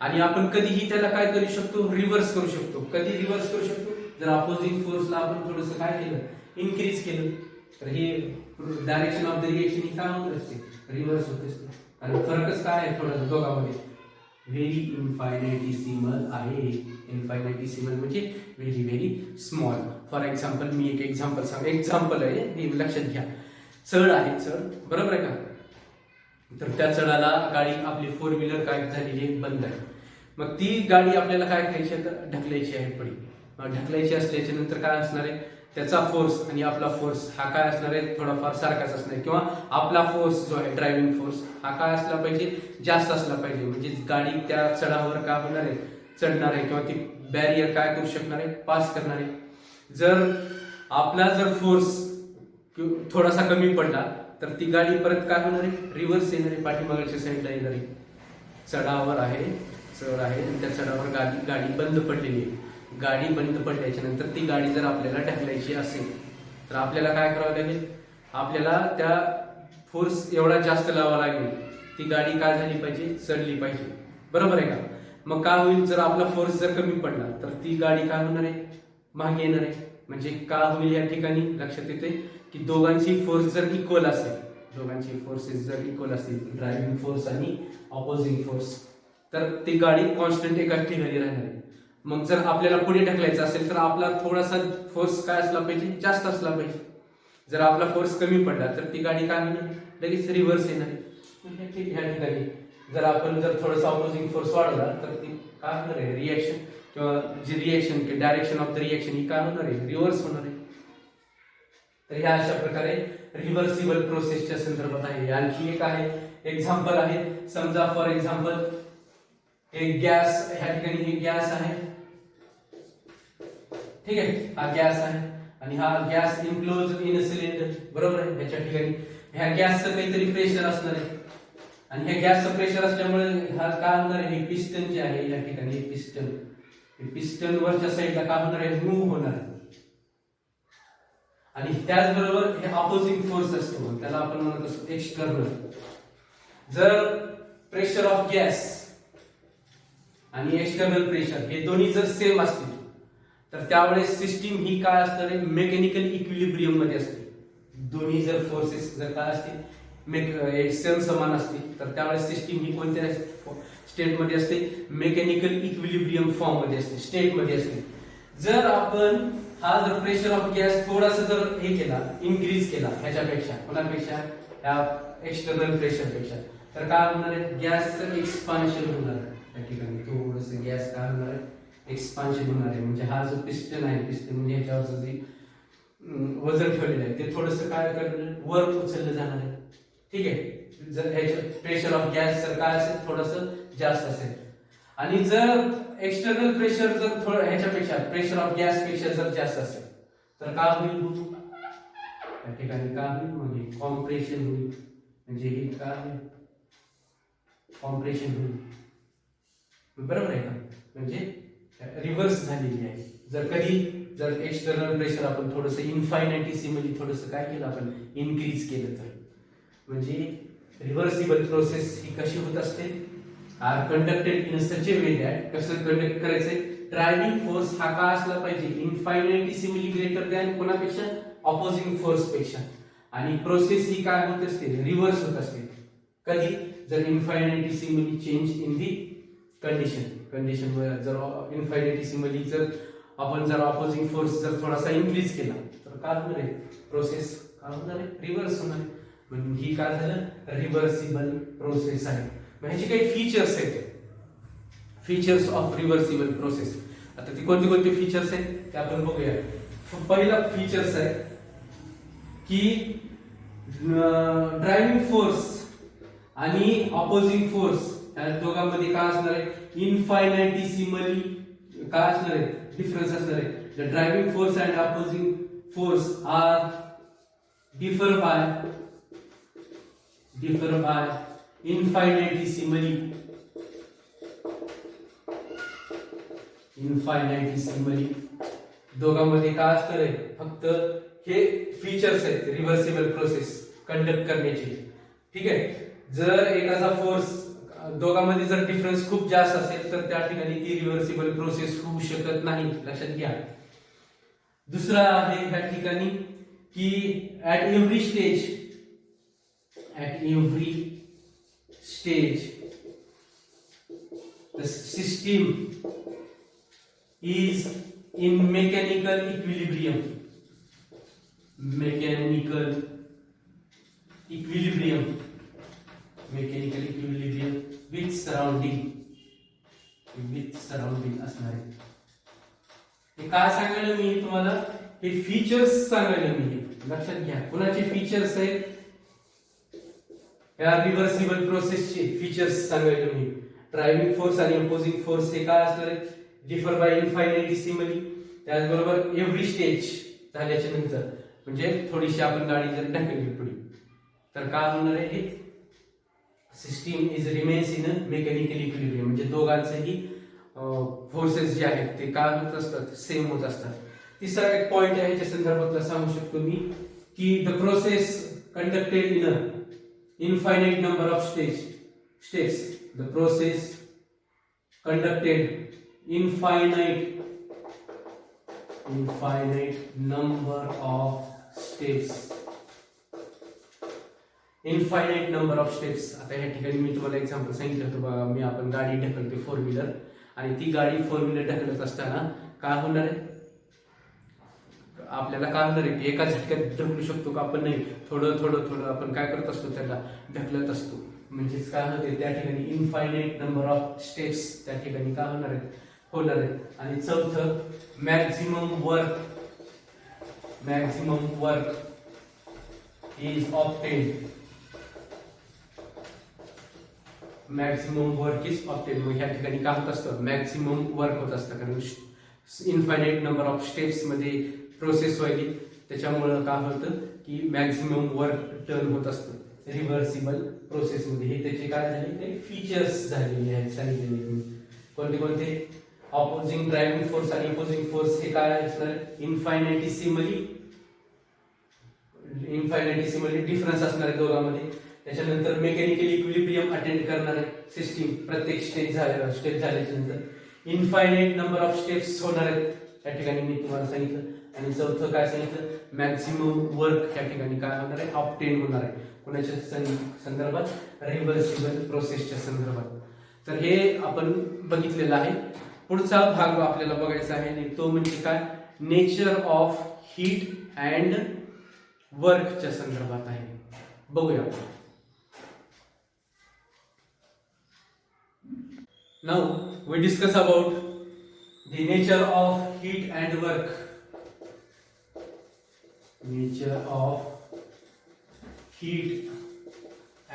आणि आपण कधीही त्याला काय करू शकतो, रिव्हर्स करू शकतो. कधी रिव्हर्स करू शकतो, जर अपोजिंग फोर्सला आपण थोडंसं काय केलं, इन्क्रीज केलं, तर हे डायरेक्शन ऑफ द रिएक्शन ही काय होत असते, रिव्हर्स होत असते. आणि फरकच काय आहे थोडा दोघांमध्ये, व्हेरी इन्फायनाइटेसिमल आहे. इन्फायनाइटेसिमल म्हणजे very very small. For example मी एक एक्झाम्पल आहे, हे लक्षात घ्या. चढ आहे, चढ बरोबर आहे का. तर त्या चढाला गाडी आपली 4 व्हीलर काय झालेली आहे, बंद आहे. मग ती गाडी आपल्याला काय करायची आहे, तर ढकलायची आहे पुढे. ढकलायची असल्याच्या नंतर काय असणार आहे, त्याचा फोर्स आणि आपला फोर्स हा काय असणार आहे, थोडाफार सारखाच असणार आहे. किंवा आपला फोर्स जो आहे, ड्रायव्हिंग फोर्स हा काय असला पाहिजे, जास्त असला पाहिजे. म्हणजे गाडी त्या चढावर काय होणार आहे, चढणार आहे किंवा ती बॅरियर काय करू शकणार आहे, पास करणार आहे. जर आपला जर फोर्स थोडासा कमी पडला तर ती गाडी परत काय होणार आहे, रिव्हर्स येणार आहे, पाठीमागच्या साईडला येणार आहे. चढावर आहे, चढ आहे आणि त्या चढावर गाडी बंद पडलेली आहे. गाडी बंद पडल्याच्या नंतर ती गाडी जर आपल्याला ढकलायची असेल तर आपल्याला काय करावं लागेल, आपल्याला त्या फोर्स एवढा जास्त लावा लागेल, ती गाडी काय झाली पाहिजे, चढली पाहिजे. बरोबर आहे का. मग काय होईल, जर आपला फोर्स जर कमी पडला तर ती गाडी काय होणार आहे, मागे येणार आहे. म्हणजे काय होईल या ठिकाणी लक्षात येते की दोघांची फोर्स जर इक्वल असेल, दोघांची फोर्सेस जर इक्वल असतील, ड्रायव्हिंग फोर्स आणि ऑपोजिंग फोर्स, तर ती गाडी कॉन्स्टंट एकाच ठिकाणी राहणार आहे. मग जर आपल्याला पुढे ढकलायचं असेल तर आपला थोडासा फोर्स काय असला पाहिजे, जास्त असला पाहिजे. जर आपला फोर्स कमी पडला तर ती गाडी काय होणार, लगेच रिव्हर्स येणार आहे. ह्या ठिकाणी जर आपण जर थोडासा ऑपोजिंग फोर्स वाढवला तर ती काय होणार आहे, रिएक्शन किंवा जी रिएक्शन की डायरेक्शन ऑफ द रिएक्शन ही काय होणार आहे, रिव्हर्स होणार आहे. तर ह्या अशा प्रकारे रिव्हर्सिबल प्रोसेसच्या संदर्भात आहे. आणखी एक आहे एक्झाम्पल आहे. समजा फॉर एक्झाम्पल एक गॅस, ह्या ठिकाणी ही गॅस आहे, ठीक आहे, हा गॅस आहे आणि हा gas enclose in a cylinder, बरोबर आहे. ह्याच्या ठिकाणी ह्या गॅसचं काहीतरी प्रेशर असणार आहे आणि ह्या गॅसचं प्रेशर असल्यामुळे हा काय होणार आहे, हे पिस्टन जे आहे या ठिकाणी, पिस्टन वरच्या साईडला काय होणार आहे, मूव्ह होणार आहे. आणि त्याचबरोबर हे ऑपोजिंग फोर्स असतो, त्याला आपण म्हणत असतो एक्सटर्नल. जर प्रेशर ऑफ गॅस आणि एक्सटर्नल प्रेशर हे दोन्ही जर सेम असतील तर त्यावेळेस सिस्टीम ही काय असणार आहे, मेकॅनिकल इक्विलिब्रियम मध्ये असते. दोन्ही जर फोर्सेस जर काय असतील, सेम समान असतील तर त्यावेळेस सिस्टीम ही कोणत्या स्टेट मध्ये असते, मेकॅनिकल इक्विलिब्रियम फॉर्म मध्ये असते, स्टेट मध्ये असते. जर आपण हा जर प्रेशर ऑफ गॅस थोडासा जर हे केला, इन्क्रीज केला ह्याच्यापेक्षा, कोणापेक्षा, या एक्सटर्नल प्रेशर पेक्षा, तर काय होणार आहे, गॅसचं एक्सपान्शन होणार आहे. त्या ठिकाणी थोडस गॅस काय होणार आहे, एक्सपान्शन होणार आहे. म्हणजे हा जो पिस्टन आहे, पिस्टन म्हणजे ह्याच्यावरचं जे वजन ठेवलेलं आहे ते थोडस काय करणार, वर उचललं जाणार आहे. ठीक आहे. जर ह्याच्या प्रेशर ऑफ गॅस जर काय असेल, थोडस जास्त असेल आणि जर एक्सटर्नल प्रेशर जर थोडं ह्याच्यापेक्षा, प्रेशर ऑफ गॅस पेक्षा जर जास्त असेल तर काय होईल, त्या ठिकाणी काय होईल, म्हणजे कॉम्प्रेशन होईल. म्हणजे हे काय होईल, कॉम्प्रेशन होईल. बरोबर आहे का. म्हणजे रिव्हर्स झालेली आहे. जर एक्सटर्नल प्रेशर आपण थोडस इन्फायनाइटेसिमली थोडस काय केलं, आपण इन्क्रीज केलं तर, म्हणजे रिव्हर्सिबल प्रोसेस ही कशी होत असते, are conducted in such a way that, कसं कंडक्ट करायचंय, ड्रायव्हिंग फोर्स हा का असला पाहिजे, इन्फायनाइटेसिमली ग्रेटर दॅन कोणापेक्षा, ऑपोजिंग फोर्स पेक्षा. आणि प्रोसेस ही काय होत असते, रिव्हर्स होत असते. कधी, जर इन्फायनाइटेसिमली चेंज इन दी कंडिशन जर इन्फायनाइटेसिमली जर आपण जर ऑपोजिंग फोर्स जर थोडासा इन्क्रीज केला तर काय होणार आहे, प्रोसेस काय होणार आहे, रिव्हर्स होणार आहे. म्हणजे ही काय झालं, रिव्हर्सिबल प्रोसेस आहे. ह्याचे काही फीचर्स आहेत, फीचर्स ऑफ रिव्हर्सिबल प्रोसेस. आता ती कोणती कोणती फीचर्स आहेत ते आपण बघूया. पहिला फीचर्स आहे की ड्रायव्हिंग फोर्स आणि ऑपोजिंग फोर्स या दोघांमध्ये काय असणार आहे, इन्फायनाइटेसिमली काय असणार आहे, डिफरन्स असणार आहे. The driving force and opposing force are differ by infinitesimally दोघांमध्ये काय असणार आहे, फक्त हे फीचर्स आहेत रिव्हर्सिबल प्रोसेस कंडक्ट करण्याचे. ठीक आहे. जर एखादा फोर्स दोघांमध्ये जर डिफरन्स खूप जास्त असेल तर त्या ठिकाणी ती रिव्हर्सिबल प्रोसेस होऊ शकत नाही, लक्षात घ्या. दुसरा आहे ह्या ठिकाणी की at every stage the system is in mechanical equilibrium. Mechanical equilibrium with surrounding असणार आहे. हे काय सांगायला मी तुम्हाला, हे फीचर्स सांगायला मी, लक्षात घ्या. कुणाचे फीचर्स आहेत, या रिव्हर्सिबल प्रोसेसचे फीचर्स सांगायला मी. ड्रायव्हिंग फोर्स आणि अपोजिंग फोर्स हे काय असणार आहे, डिफर बाय इन्फायनाइटेसिमली. त्याचबरोबर एव्हरी स्टेज झाल्याच्या नंतर, म्हणजे थोडीशी आपण गाडी जर ढकलली पुढे, तर काय होणार आहे, हे system is remains in mechanical equilibrium. म्हणजे दोघांचेही फोर्सेस जे आहेत ते काय होत असतात, सेम होत असतात. तिसरा एक पॉइंट आहे, याच्या संदर्भातला सांगू शकतो मी, की the process conducted in a infinite number of steps. The process conducted infinite number of steps. Infinite number of steps. आता ह्या ठिकाणी मी तुम्हाला एक्झाम्पल सांगितलं होतं बघा, मी आपण गाडी ढकलते 4 व्हीलर, आणि ती गाडी 4 व्हीलर ढकलत असताना काय होणार आहे, आपल्याला काय होणार आहे, एका झटक्यात ढकलू शकतो का आपण, नाही, थोडं आपण काय करत असतो, त्याला ढकलत असतो. म्हणजेच काय होते, त्या ठिकाणी इनफायनाइट नंबर ऑफ स्टेप्स त्या ठिकाणी काय होणार आहे. आणि चौथं, मॅक्झिमम वर्क इज ऑब्टेन्ड. मग ह्या ठिकाणी काय होत असतं, मॅक्झिमम वर्क होत असतं, कारण इनफायनाइट नंबर ऑफ स्टेप्स मध्ये प्रोसेस व्हायली, त्याच्यामुळे काय होतं की मॅक्झिमम वर्क टर्न होत असतं रिव्हर्सिबल प्रोसेस मध्ये. हे त्याचे काय झाले, ते फीचर्स झालेले आहेत, सांगितलेले. कोणते ऑपोजिंग ड्रायव्हिंग फोर्स आणि अपोजिंग फोर्स हे काय असणार, इनफायनाइटेसिमली डिफरन्स असणार आहे दोघांमध्ये. त्याच्यानंतर मेकॅनिकल इक्विलिब्रियम अटेंड करणार आहे सिस्टीम प्रत्येक स्टेप झाल्याच्या नंतर. इनफायनाइट नंबर ऑफ स्टेप्स होणार आहेत त्या ठिकाणी मी तुम्हाला सांगितलं. आणि चौथं काय सांगितलं, मॅक्झिमम वर्क त्या ठिकाणी काय होणार आहे, ऑब्टेन होणार आहे. कोणाच्या संदर्भात, रिव्हर्सिबल प्रोसेसच्या संदर्भात. तर हे आपण बघितलेलं आहे. पुढचा भाग आपल्याला बघायचा आहे, आणि तो म्हणजे काय, नेचर ऑफ हीट अँड वर्कच्या संदर्भात आहे. बघूया. Now we discuss about the nature of heat and work. Nature of heat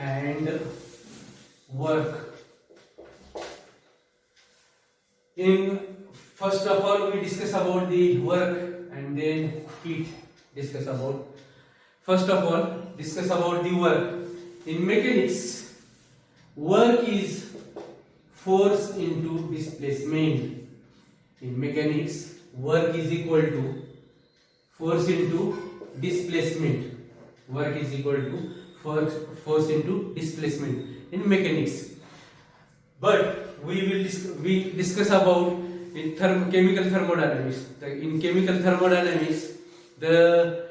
and work. First of all, we discuss about the work and then heat. First of all, discuss about the work. In mechanics, work is force into displacement. In mechanics, work is equal to force into displacement. Work is equal to force into displacement in mechanics. But we discuss about in chemical thermodynamics. In chemical thermodynamics, the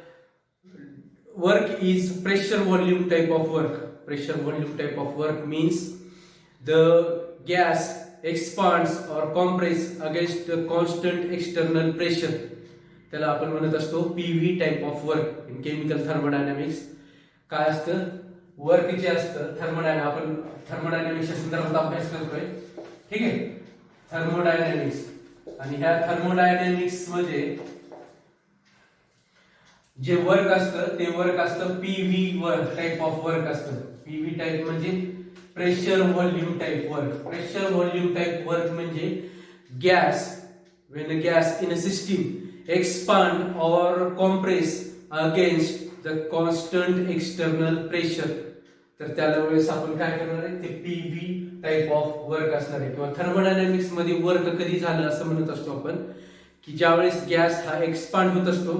work is pressure volume type of work. Pressure volume type of work means the gas expands or compress against the constant external pressure. त्याला आपण म्हणत असतो PV type of work in chemical thermodynamics. काय असतं, work जे असतं आपण थर्मोडायनामिक्सच्या संदर्भात अभ्यास करतोय, ठीक आहे, थर्मोडायनामिक्स. आणि ह्या थर्मोडायनामिक्स मध्ये जे वर्क असतं ते वर्क असतं PV work type of work असतं. PV टाइप म्हणजे pressure volume type work. Pressure volume type work म्हणजे gas, when a gas in a system expand or compress against the constant external pressure, तर त्याला वेळेस आपण काय करणार आहे, ते PV टाइप ऑफ वर्क असणार आहे. किंवा थर्मोडायनामिक्स मध्ये वर्क कधी झालं असं म्हणत असतो आपण, की ज्यावेळेस गॅस हा एक्सपांड होत असतो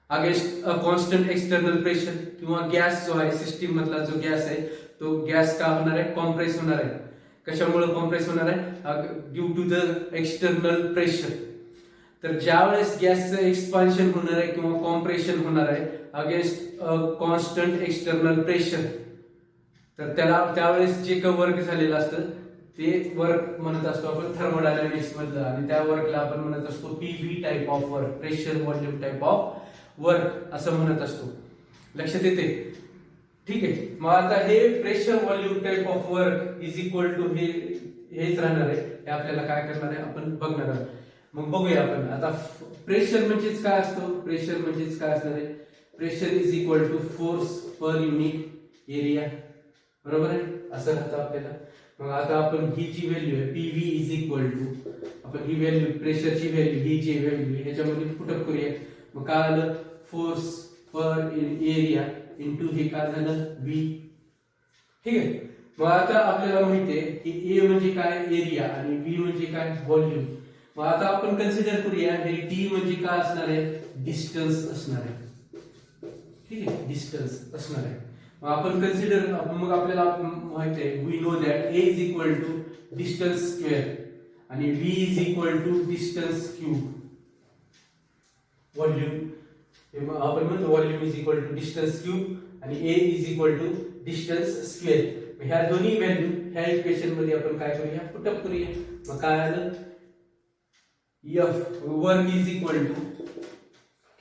against a constant external pressure, किंवा गॅस जो आहे सिस्टीम मधला जो गॅस आहे तो गॅस का होणार आहे, कॉम्प्रेस होणार आहे. कशामुळे कॉम्प्रेस होणार आहे, due to the external pressure. तर ज्यावेळेस गॅसचं एक्सपान्शन होणार आहे किंवा कॉम्प्रेशन होणार आहे अगेन्स्ट कॉन्स्टंट एक्सटर्नल प्रेशर, तर त्यावेळेस जे काही वर्क झालेलं असतं ते वर्क म्हणत असतो आपण थर्मोडायनामिक्स मधलं, आणि त्या वर्कला आपण म्हणत असतो PV type of work, pressure volume type of work असं म्हणत असतो. लक्षात येते? ठीक आहे. मग आता हे pressure volume type of work is equal to हेच राहणार आहे. हे आपल्याला काय करणार आहे आपण बघणार आहोत. मग बघूया आपण आता प्रेशर म्हणजेच काय असतो. प्रेशर म्हणजेच काय असणार आहे. Pressure is equal to force per unit area, बरोबर आहे, असं राहतं आपल्याला. मग आता आपण ही जी व्हॅल्यू आहे पीव्ही इज इक्वल टू, आपण ही व्हॅल्यू प्रेशरची व्हॅल्यू ही जी व्हॅल्यू ह्याच्यामध्ये पुटअप करूया. मग काय आलं, फोर्स पर एरिया इंटू हे काय झालं व्ही. ठीक आहे. मग आता आपल्याला माहिती आहे की ए म्हणजे काय एरिया आणि व्ही म्हणजे काय व्हॉल्यूम. मग आता आपण कन्सिडर करूया हे टी म्हणजे काय असणार आहे, डिस्टन्स असणार आहे. ठीक आहे, डिस्टन्स असणार आहे. मग आपण कन्सिडर, मग आपल्याला माहिती आहे we know that a is equal to distance square आणि v is equal to distance cube. Volume आपण म्हणतो volume is equal to distance cube आणि a is equal to distance square. ह्या दोन्ही व्हॅल्यू ह्या इक्वेशन मध्ये आपण काय करूया, पुटअप करूया. मग काय आलं, F work is equal to,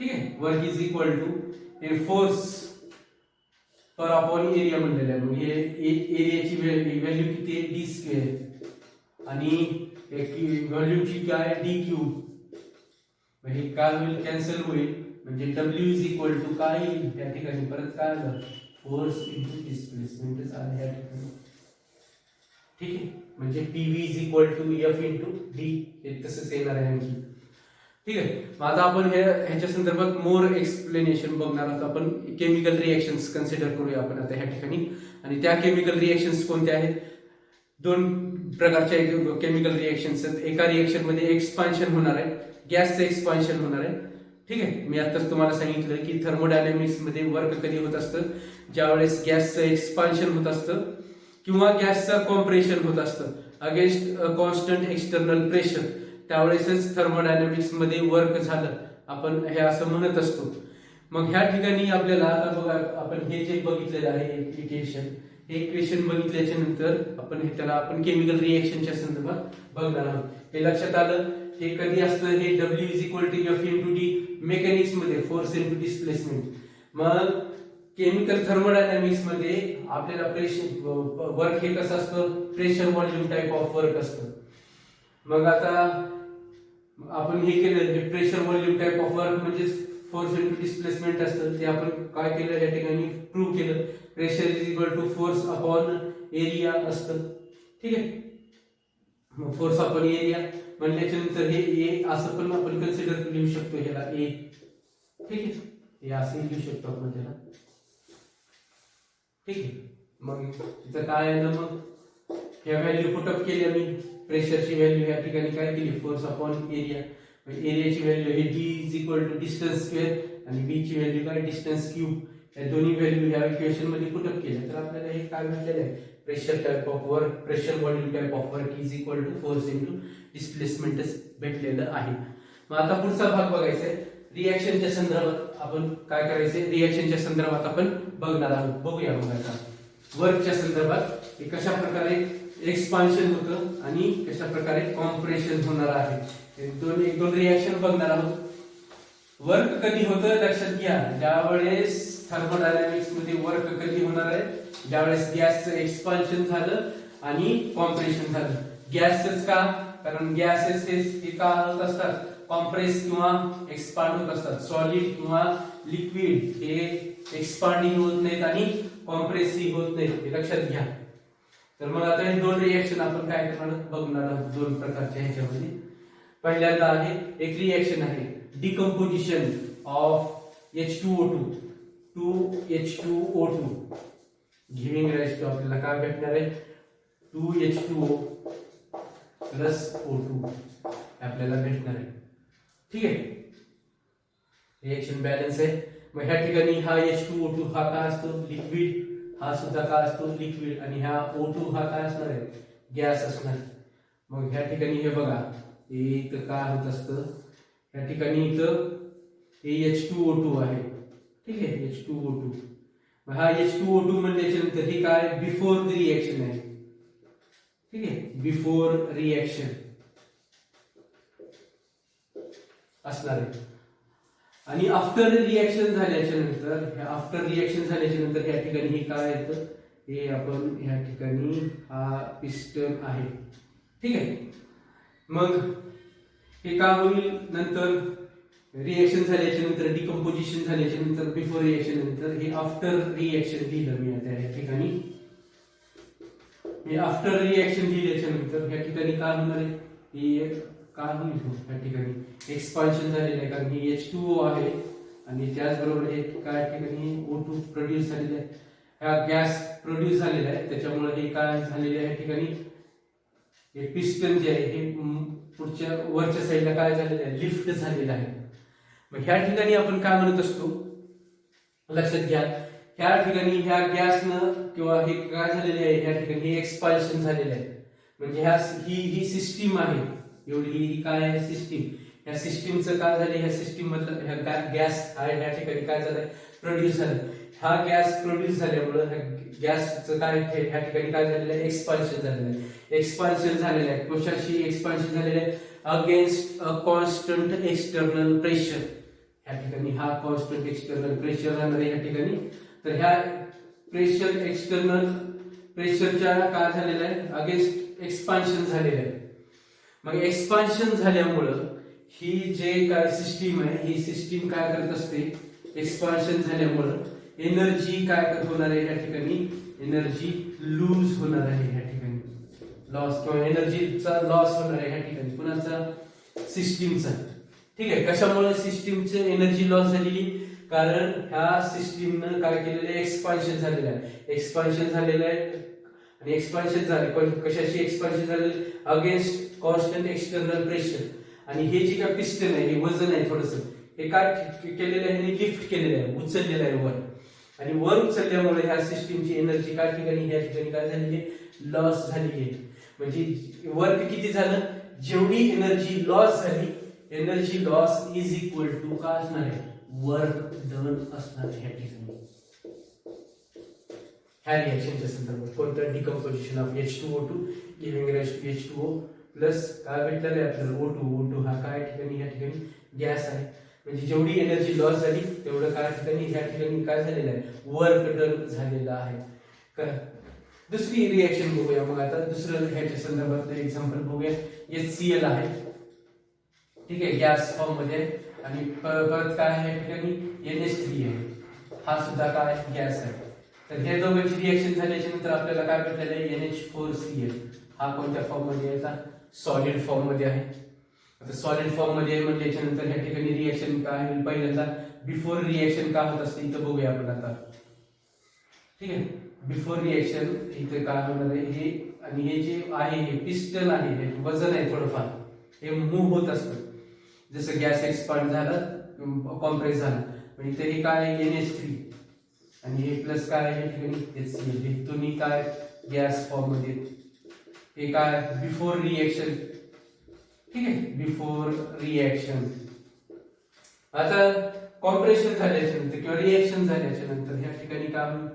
ठीक आहे, वर्क इज इक्वल टू हे फोर्स पर अपॉन एरिया म्हणलेलं आहे. मग हे एरियाची व्हॅल्यू किती आहे, डी स्क्वेअर आणि व्हॉल्यूमची काय डी क्यूब. म्हणजे काय होईल, कॅन्सल होईल. म्हणजे डब्ल्यू इज इक्वल टू काय येईल त्या ठिकाणी परत काय आलं, फोर्स इंटू डिस्प्लेसमेंट आलं या ठिकाणी. ठीक आहे. म्हणजे PV is equal to F into D, हे तसंच येणार आहे आणखी. ठीक आहे. मग आता आपण ह्याच्या संदर्भात मोर एक्सप्लेनेशन बघणार आहोत. आपण केमिकल रिएक्शन्स कन्सिडर करूया आपण आता ह्या ठिकाणी. आणि त्या केमिकल रिएक्शन्स कोणत्या आहेत, दोन प्रकारच्या केमिकल रिएक्शन्स आहेत. एका रिएक्शन मध्ये एक्सपान्शन होणार आहे, गॅसचं एक्सपान्शन होणार आहे. ठीक आहे. मी आताच तुम्हाला सांगितलं की थर्मोडायनामिक्स मध्ये वर्क कधी होत असतं, ज्यावेळेस गॅसचं एक्सपान्शन होत असतं किंवा गॅसचं कॉम्प्रेशन होत असतं अगेन्स्ट कॉन्स्टंट एक्सटर्नल प्रेशर, त्यावेळेसच थर्मोडायनामिक्स मध्ये वर्क झालं, आपण हे असं म्हणत असतो. मग ह्या ठिकाणी आपल्याला आता बघा, आपण हे जे बघितलेलं आहे इक्वेशन, हे इक्वेशन बघितल्याच्या नंतर आपण त्याला आपण केमिकल रिएक्शनच्या संदर्भात बघणार आहोत. हे लक्षात आलं. हे कधी असतं, हे W is equal to F into D mechanics मध्ये, फोर्स इंटू डिस्प्लेसमेंट. मग केमिकल थर्मोडायनामिक्स मध्ये आपल्याला प्रेशर वर्क हे कसं असतं, pressure volume type of work असतं. मग आता आपण हे केलं, हे pressure volume type of work म्हणजे फोर्स इंटू डिस्प्लेसमेंट असतं. ते आपण काय केलं या ठिकाणी प्रूव्ह केलं. Pressure is equal to force upon area असतं. ठीक आहे. मग फोर्स अपॉन एरिया म्हणल्याच्या नंतर हे ए असं पण आपण कन्सिडर लिहू शकतो ह्याला ए. ठीक आहे. हे असं लिहू शकतो आपण त्याला. ठीक आहे. मग तिथं काय आलं, मग ह्या व्हॅल्यू पुटअप केल्या मी. प्रेशरची व्हॅल्यू या ठिकाणी काय केली, फोर्स अपॉन एरिया. एरियाची व्हॅल्यू हे D is equal to distance square आणि बी ची व्हॅल्यू काय, डिस्टन्स क्यूब. या दोन्ही व्हॅल्यू ह्या इक्वेशन मध्ये पुटअप केल्या तर आपल्याला हे काय भेटलेलं आहे, pressure type of work, pressure volume type of work is equal to force into डिस्प्लेसमेंटच भेटलेलं आहे. मग आता पुढचा भाग बघायचा आहे, रिएक्शनच्या संदर्भात आपण काय करायचंय, रिएक्शनच्या संदर्भात आपण बघणार आहोत. बघूया मग आता वर्कच्या संदर्भात कशा प्रकारे एक्सपान्शन होतं आणि कशा प्रकारे कॉम्प्रेशन होणार आहे. एक दोन रिएक्शन बघणार आहोत. वर्क कधी होतं लक्षात घ्या, ज्यावेळेस थर्मोडायनामिक्स मध्ये वर्क कधी होणार आहे, ज्यावेळेस गॅसचं एक्सपान्शन झालं आणि कॉम्प्रेशन झालं. गॅसच का, कारण गॅसेस हे का होत असतात, कॉम्प्रेस किंवा एक्सपांड होत असतात. सॉलिड किंवा लिक्विड हे एक्सपांडिंग होत नाहीत आणि कॉम्प्रेसिव्ह होत नाहीत, हे लक्षात घ्या. तर मग आता हे दोन रिएक्शन आपण काय करणार बघणार आहोत, दोन प्रकारच्या ह्याच्यामध्ये. पहिल्यांदा आहे एक रिएक्शन आहे decomposition of H2O2 to H2O2 giving rise to, आपल्याला काय भेटणार आहे 2H2O प्लस O2 आपल्याला भेटणार आहे. ठीक आहे. रिएक्शन बॅलन्स आहे. मग ह्या ठिकाणी हा H2O2 हा काय असतो, लिक्विड. हा सुद्धा काय असतो, लिक्विड. आणि हा O2 हा काय असणार आहे, गॅस असणार. मग ह्या ठिकाणी हे बघा, इथं काय होत असतं, ह्या ठिकाणी इथं H2O2 आहे. ठीक आहे, H2O2. मग हा H2O2 म्हणल्याच्या नंतर हे काय, बिफोर द रिएक्शन आहे. ठीक आहे, बिफोर रिएक्शन असणार आहे. आणि आफ्टर रिएक्शन झाल्याच्या नंतर या ठिकाणी हे काय येतं, हे आपण या ठिकाणी हा पिस्टन आहे. ठीक आहे, मग हे का होईल, नंतर रिएक्शन झाल्याच्या नंतर, डिकम्पोजिशन झाल्याच्या नंतर, बिफोर रिएक्शन नंतर, हे आफ्टर रिएक्शन लिहिलं मी आता या ठिकाणी. हे आफ्टर रिएक्शन लिहिल्याच्या नंतर या ठिकाणी काय होणार आहे, हे काय होईल या ठिकाणी एक्सपान्शन झालेलं आहे, कारण हे H2O आहे आणि त्याचबरोबर हे काय ठिकाणी O2 प्रोड्यूस झालेला आहे, हा गॅस प्रोड्यूस झालेला आहे. त्याच्यामुळे हे काय झालेलं आहे या ठिकाणी, हे पिस्टन जे आहे हे पुढच्या वरच्या साईडला काय झालेलं आहे, लिफ्ट झालेलं आहे. मग ह्या ठिकाणी आपण काय म्हणत असतो, लक्षात घ्या, ह्या ठिकाणी ह्या गॅसनं किंवा हे काय झालेले आहे, ह्या ठिकाणी हे एक्सपान्शन झालेलं आहे. म्हणजे ही सिस्टीम आहे, एवढी ही काय आहे सिस्टीम, ह्या सिस्टीमचं काय झालं, ह्या सिस्टीम मधलं ह्या गॅस आहे ह्या ठिकाणी काय झालंय, प्रोड्यूस झालं. हा गॅस प्रोड्यूस झाल्यामुळे गॅसचं काय ह्या ठिकाणी काय झालेलं आहे, एक्सपान्शन झालेलं आहे. एक्सपान्शन झालेलं आहे, कशाशी एक्सपान्शन झालेलं आहे, against a constant external pressure. ह्या ठिकाणी हा कॉन्स्टंट एक्सटर्नल प्रेशर राहणार आहे या ठिकाणी. तर ह्या प्रेशर एक्सटर्नल प्रेशरच्या काय झालेलं आहे, अगेन्स्ट एक्सपान्शन झालेलं आहे. मग एक्सपान्शन झाल्यामुळं ही जे काय सिस्टीम आहे, ही सिस्टीम काय करत असते, एक्सपान्शन झाल्यामुळं एनर्जी काय होणार आहे या ठिकाणी, एनर्जी लूज होणार आहे या ठिकाणी, लॉस किंवा एनर्जीचा लॉस होणार आहे या ठिकाणी, कुणाचा, सिस्टीमचा. ठीक आहे, कशामुळे सिस्टीमचे एनर्जी लॉस झालेली, कारण ह्या सिस्टीमनं काय केलेलं आहे, एक्सपान्शन झालेलं आहे. एक्सपान्शन झालेलं आहे आणि एक्सपान्शन झाले, पण कशाशी एक्सपान्शन झालेलं, अगेन्स्ट कॉन्स्टंट एक्सटर्नल प्रेशर. आणि हे जे काय पिस्टन आहे, हे वजन आहे थोडंसं, हे काय केलेलं आहे, लिफ्ट केलेलं आहे, उचललेलं आहे वर. आणि वर उचलल्यामुळे ह्या सिस्टीमची एनर्जी काय ठिकाणी, या ठिकाणी काय झालेली आहे, लॉस झालेली आहे. म्हणजे वर्क किती झालं, जेवढी एनर्जी लॉस झाली, energy loss is equal to काय असणार आहे, वर्क डन असणार आहे या ठिकाणी. ह्या रिएक्शनच्या संदर्भात कोणतं, decomposition of H2O2 giving rise to H2O plus काय भेटलेलं आहे आपल्याला O2 हा काय ठिकाणी या ठिकाणी गॅस आहे. म्हणजे जेवढी एनर्जी लॉस झाली तेवढं काय ठिकाणी ह्या ठिकाणी काय झालेलं आहे, वर्क डन झालेलं आहे. दुसरी रिएक्शन बघूया. मग आता दुसरं ह्याच्या संदर्भात एक्झाम्पल बघूया. HCl आहे, ठीक आहे, गॅस फॉर्म मध्ये, आणि परत काय आहे या ठिकाणी NH3 आहे, हा सुद्धा काय गॅस आहे. तर हे दोघांची रिएक्शन झाल्याच्या नंतर आपल्याला काय भेटलेलं आहे, NH4Cl. हा कोणत्या फॉर्म मध्ये आहे, सॉलिड फॉर्म मध्ये आहे. आता सॉलिड फॉर्म मध्ये म्हटल्याच्या नंतर ह्या ठिकाणी रिएक्शन काय होईल, पहिल्यांदा बिफोर रिएक्शन काय होत असते इथं बघूया आपण आता. ठीक आहे, बिफोर रिएक्शन इथे काय होणार आहे, हे आणि हे जे आहे हे पिस्टन आहे, हे वजन आहे थोडंफार, हे मूव्ह होत असतं. जसं गॅस एक्सपांड झालं, कॉम्प्रेस झालं, म्हणजे इथे हे काय आहे, NH3 आणि हे प्लस काय आहे या ठिकाणी HCl. हे दोन्ही काय गॅस फॉर्म मध्ये, हे काय बिफोर रिएक्शन. ठीक आहे, बिफोर रिएक्शन. आता कॉम्प्रेशन झाल्याच्या नंतर किंवा रिएक्शन झाल्याच्या नंतर ह्या ठिकाणी काय होईल,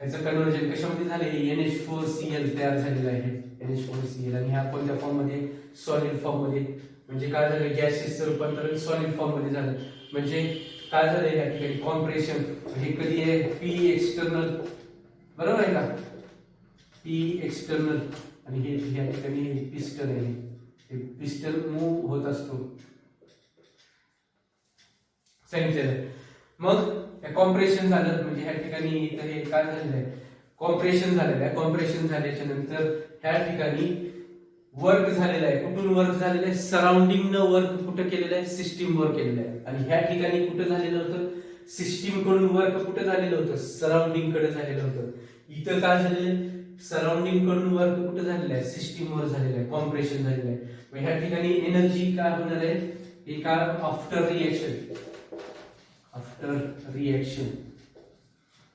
ह्याचं कन्व्हर्जन कशामध्ये झालं, NH4Cl तयार झालेलं आहे, NH4Cl. आणि ह्या कोणत्या फॉर्म मध्ये, सॉलिड फॉर्म मध्ये. म्हणजे काय झालं, गॅसेसचं रूपांतरण सॉलिड फॉर्म मध्ये झालं. म्हणजे काय झालं या ठिकाणी कॉम्प्रेशन. हे कधी आहे, P एक्सटर्नल, बरोबर आहे का, P एक्सटर्नल. आणि हे या ठिकाणी पिस्टन आहे, हे पिस्टन मूव्ह होत असतो, सांगितलेलं. मग कॉम्प्रेशन झालं, म्हणजे ह्या ठिकाणी इथं हे काय झालेलं आहे, कॉम्प्रेशन झालेलं आहे. कॉम्प्रेशन झाल्याच्या नंतर ह्या ठिकाणी वर्क झालेलं आहे. कुठून वर्क झालेलं आहे, सराउंडिंग न वर्क कुठं केलेलं आहे, सिस्टीम वर केलेलं आहे. आणि ह्या ठिकाणी कुठं झालेलं होतं, सिस्टीम कडून वर्क कुठं झालेलं होतं, सराउंडिंग कडे झालेलं होतं. इथं काय झालेलं आहे, सराउंडिंग कडून वर्क कुठं झालेलं आहे, सिस्टीम वर झालेलं आहे, कॉम्प्रेशन झालेलं आहे. मग ह्या ठिकाणी एनर्जी काय होणार आहे, हे काय आफ्टर रिएक्शन, आफ्टर रिएक्शन.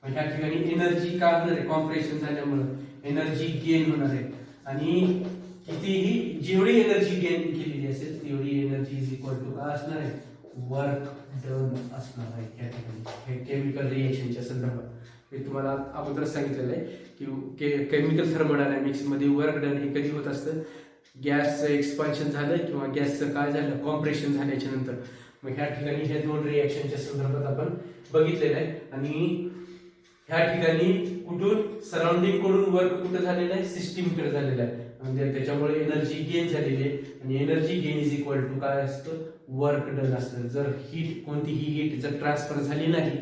मग ह्या ठिकाणी एनर्जी काय होणार आहे, कॉम्प्रेशन झाल्यामुळे एनर्जी गेन होणार आहे. आणि कितीही जेवढी एनर्जी गेन केलेली असेल तेवढी एनर्जी इज इक्वल टू काय असणार आहे, वर्क डन असणार आहे. या ठिकाणी हे केमिकल रिएक्शनच्या संदर्भात मी तुम्हाला अगोदर सांगितलेलं आहे की केमिकल थर्मोडायनॅमिक्स मध्ये वर्क डन हे कधी होत असतं, गॅसचं एक्सपान्शन झालं किंवा गॅसचं काय झालं, कॉम्प्रेशन झाल्याच्या नंतर. मग ह्या ठिकाणी हे दोन रिएक्शनच्या संदर्भात आपण बघितलेलं आहे. आणि ह्या ठिकाणी कुठून सराउंडिंग कडून वर्क कुठं झालेलं आहे, सिस्टीमकडे झालेलं आहे. म्हणजे त्याच्यामुळे एनर्जी गेन झालेली आहे. आणि energy gain is equal to काय असतं, वर्क डन असतं. जर कोणतीही हीट जर ट्रान्सफर झाली नाही,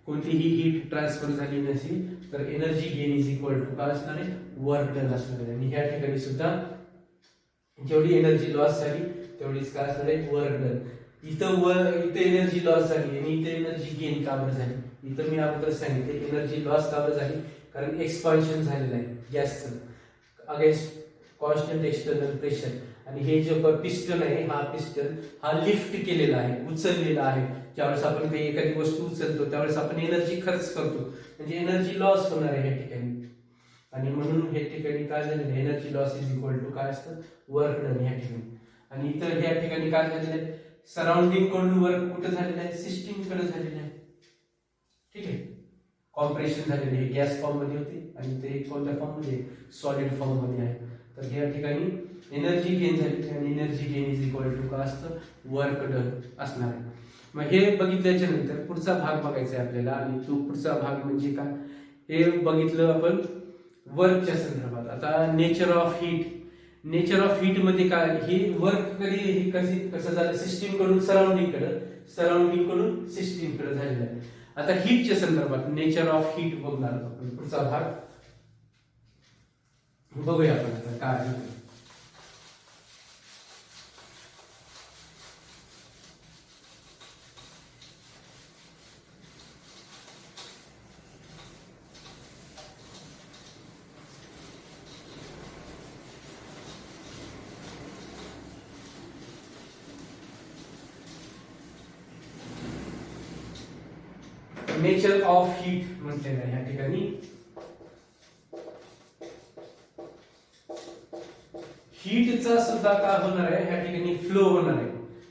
कोणतीही हीट ट्रान्सफर झाली नसेल तर energy gain is equal to काय असणार आहे, वर्क डन असणार आहे. आणि ह्या ठिकाणी सुद्धा जेवढी एनर्जी लॉस झाली तेवढीच काय असणार आहे, वर्क डन. इथं एनर्जी लॉस झाली आणि इथं एनर्जी गेन का बरं झाली. इथं मी अगोदर सांगितले एनर्जी लॉस का बरं झाली, कारण एक्सपान्शन झालेलं आहे गॅसचं अगेन्स्ट कॉन्स्टंट एक्सटर्नल प्रेशर. आणि हे जो पिस्टन आहे, हा पिस्टन हा लिफ्ट केलेला आहे, उचललेला आहे. ज्यावेळेस आपण काही एखादी वस्तू उचलतो त्यावेळेस आपण एनर्जी खर्च करतो, म्हणजे एनर्जी लॉस होणार आहे ह्या ठिकाणी. आणि म्हणून हे ठिकाणी काय झालेलं आहे, energy loss is equal to काय असतं, वर्क डन ह्या ठिकाणी. आणि इतर ह्या ठिकाणी काय झालेलं आहे, सराउंडिंग कडून वर्क कुठं झालेलं आहे, सिस्टीम कडे झालेलं आहे. ठीक आहे, कॉम्प्रेशन झालेले हे गॅस फॉर्म मध्ये होते आणि ते कोणत्या फॉर्म मध्ये, सॉलिड फॉर्म मध्ये आहे. तर या ठिकाणी एनर्जी गेन झाली आणि energy gain is equal to काय असतं, वर्क डन असणार आहे. मग हे बघितल्याच्या नंतर पुढचा भाग बघायचा आहे आपल्याला. आणि तो पुढचा भाग म्हणजे काय, हे बघितलं आपण वर्कच्या संदर्भात. आता nature of heat, nature of heat मध्ये काय, ही वर्क कधी कसं झालं, सिस्टीम कडून सराउंडिंग कडे, सराउंडिंग कडून सिस्टीम कडे झालेलं आहे. आता हीटच्या संदर्भात नेचर ऑफ हीट बघणार आपण. पुढचा भाग बघूया आपण आता काय आहे. नेचर ऑफ हीट म्हटलेलं आहे या ठिकाणी. हीटचा सुद्धा काय होणार आहे, या ठिकाणी फ्लो होणार आहे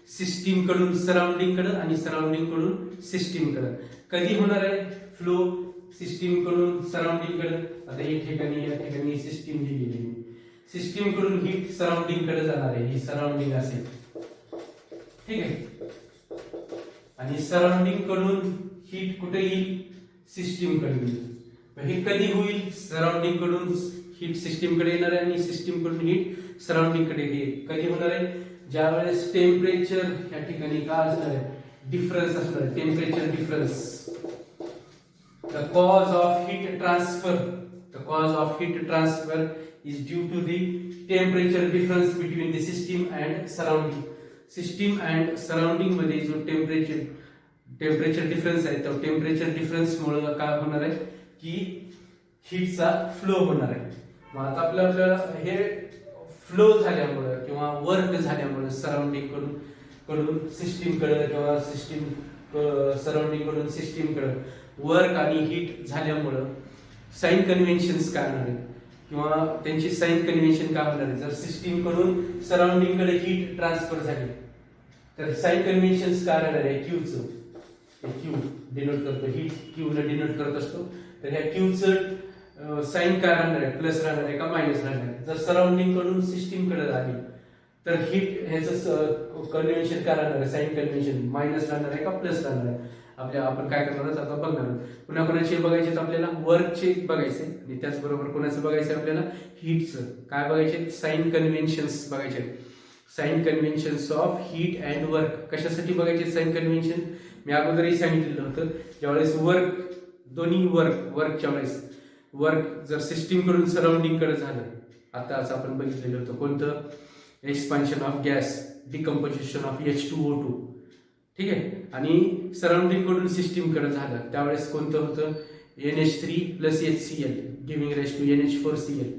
सिस्टीम कडून सराउंडिंग कडे आणि सराउंडिंग कडून सिस्टीम कडे. कधी होणार आहे फ्लो, सिस्टीम कडून सराउंडिंग कडे. आता या ठिकाणी सिस्टीम दिलेली आहे, सिस्टीम कडून हीट सराउंडिंग कडे जाणार आहे, ही सराउंडिंग असेल. ठीक आहे, आणि सराउंडिंग कडून हीट कुठे येईल, सिस्टीम कडे येईल. हे कधी होईल, सराउंडिंग कडून हीट सिस्टीम कडे येणार आहे आणि सिस्टीम कडून हीट सराउंडिंग कडे येईल. कधी होणार आहे, ज्यावेळेस टेम्परेचर या ठिकाणी काय असणार आहे, डिफरन्स असणार आहे, temperature difference. The cause of heat transfer, the cause of heat transfer is due to the temperature difference between the system and surrounding. System and surrounding मध्ये जो टेम्परेचर डिफरन्स आहे, तो टेम्परेचर डिफरन्स मुळे काय होणार आहे की हीटचा फ्लो होणार आहे. मग आता आपल्याला हे फ्लो झाल्यामुळे किंवा वर्क झाल्यामुळे सराउंडिंग कडून सिस्टीम कडे किंवा सिस्टीम सराउंडिंग कडून सिस्टीम कडे वर्क आणि हीट झाल्यामुळे साइन कन्व्हेन्शन्स काय होणार आहेत किंवा त्यांची साइन कन्व्हेन्शन काय होणार आहे. जर सिस्टीम कडून सराउंडिंग कडे हीट ट्रान्सफर झाली तर साइन कन्व्हेन्शन्स काय राहणार आहे, क्यूचं, क्यू डिनोट करतो, हीट क्यू ने डिनोट करत असतो. तर ह्या क्यूचं साइन काय राहणार आहे, प्लस राहणार आहे का मायनस राहणार आहे. जर सराउंडिंग कडून सिस्टीम कडे आली तर हीट ह्याचं कन्व्हेन्शन काय राहणार आहे, साइन कन्व्हेन्शन मायनस राहणार आहे का प्लस राहणार आहे. आपण काय करणार आहोत आता बघणार आहोत. पुन्हा कोणाचे बघायचे आपल्याला, वर्कचे बघायचे आणि त्याचबरोबर कोणाचं बघायचं आपल्याला, हीटचं. काय बघायचे, साइन कन्व्हेन्शन्स बघायचे. Sign conventions of heat and work. कशासाठी बघायचे साइन कन्व्हेन्शन, मी अगोदरही सांगितलेलं होतं. ज्यावेळेस दोन्ही वर्कच्या वेळेस वर्क जर सिस्टीम कडून सराउंडिंग कडे झालं, आता असं आपण बघितलेलं होतं कोणतं, expansion of gas, decomposition of H2O2. ठीक आहे, आणि सराउंडिंग कडून सिस्टीम कडे झालं त्यावेळेस कोणतं होतं, NH3 + HCl giving rise to NH4Cl.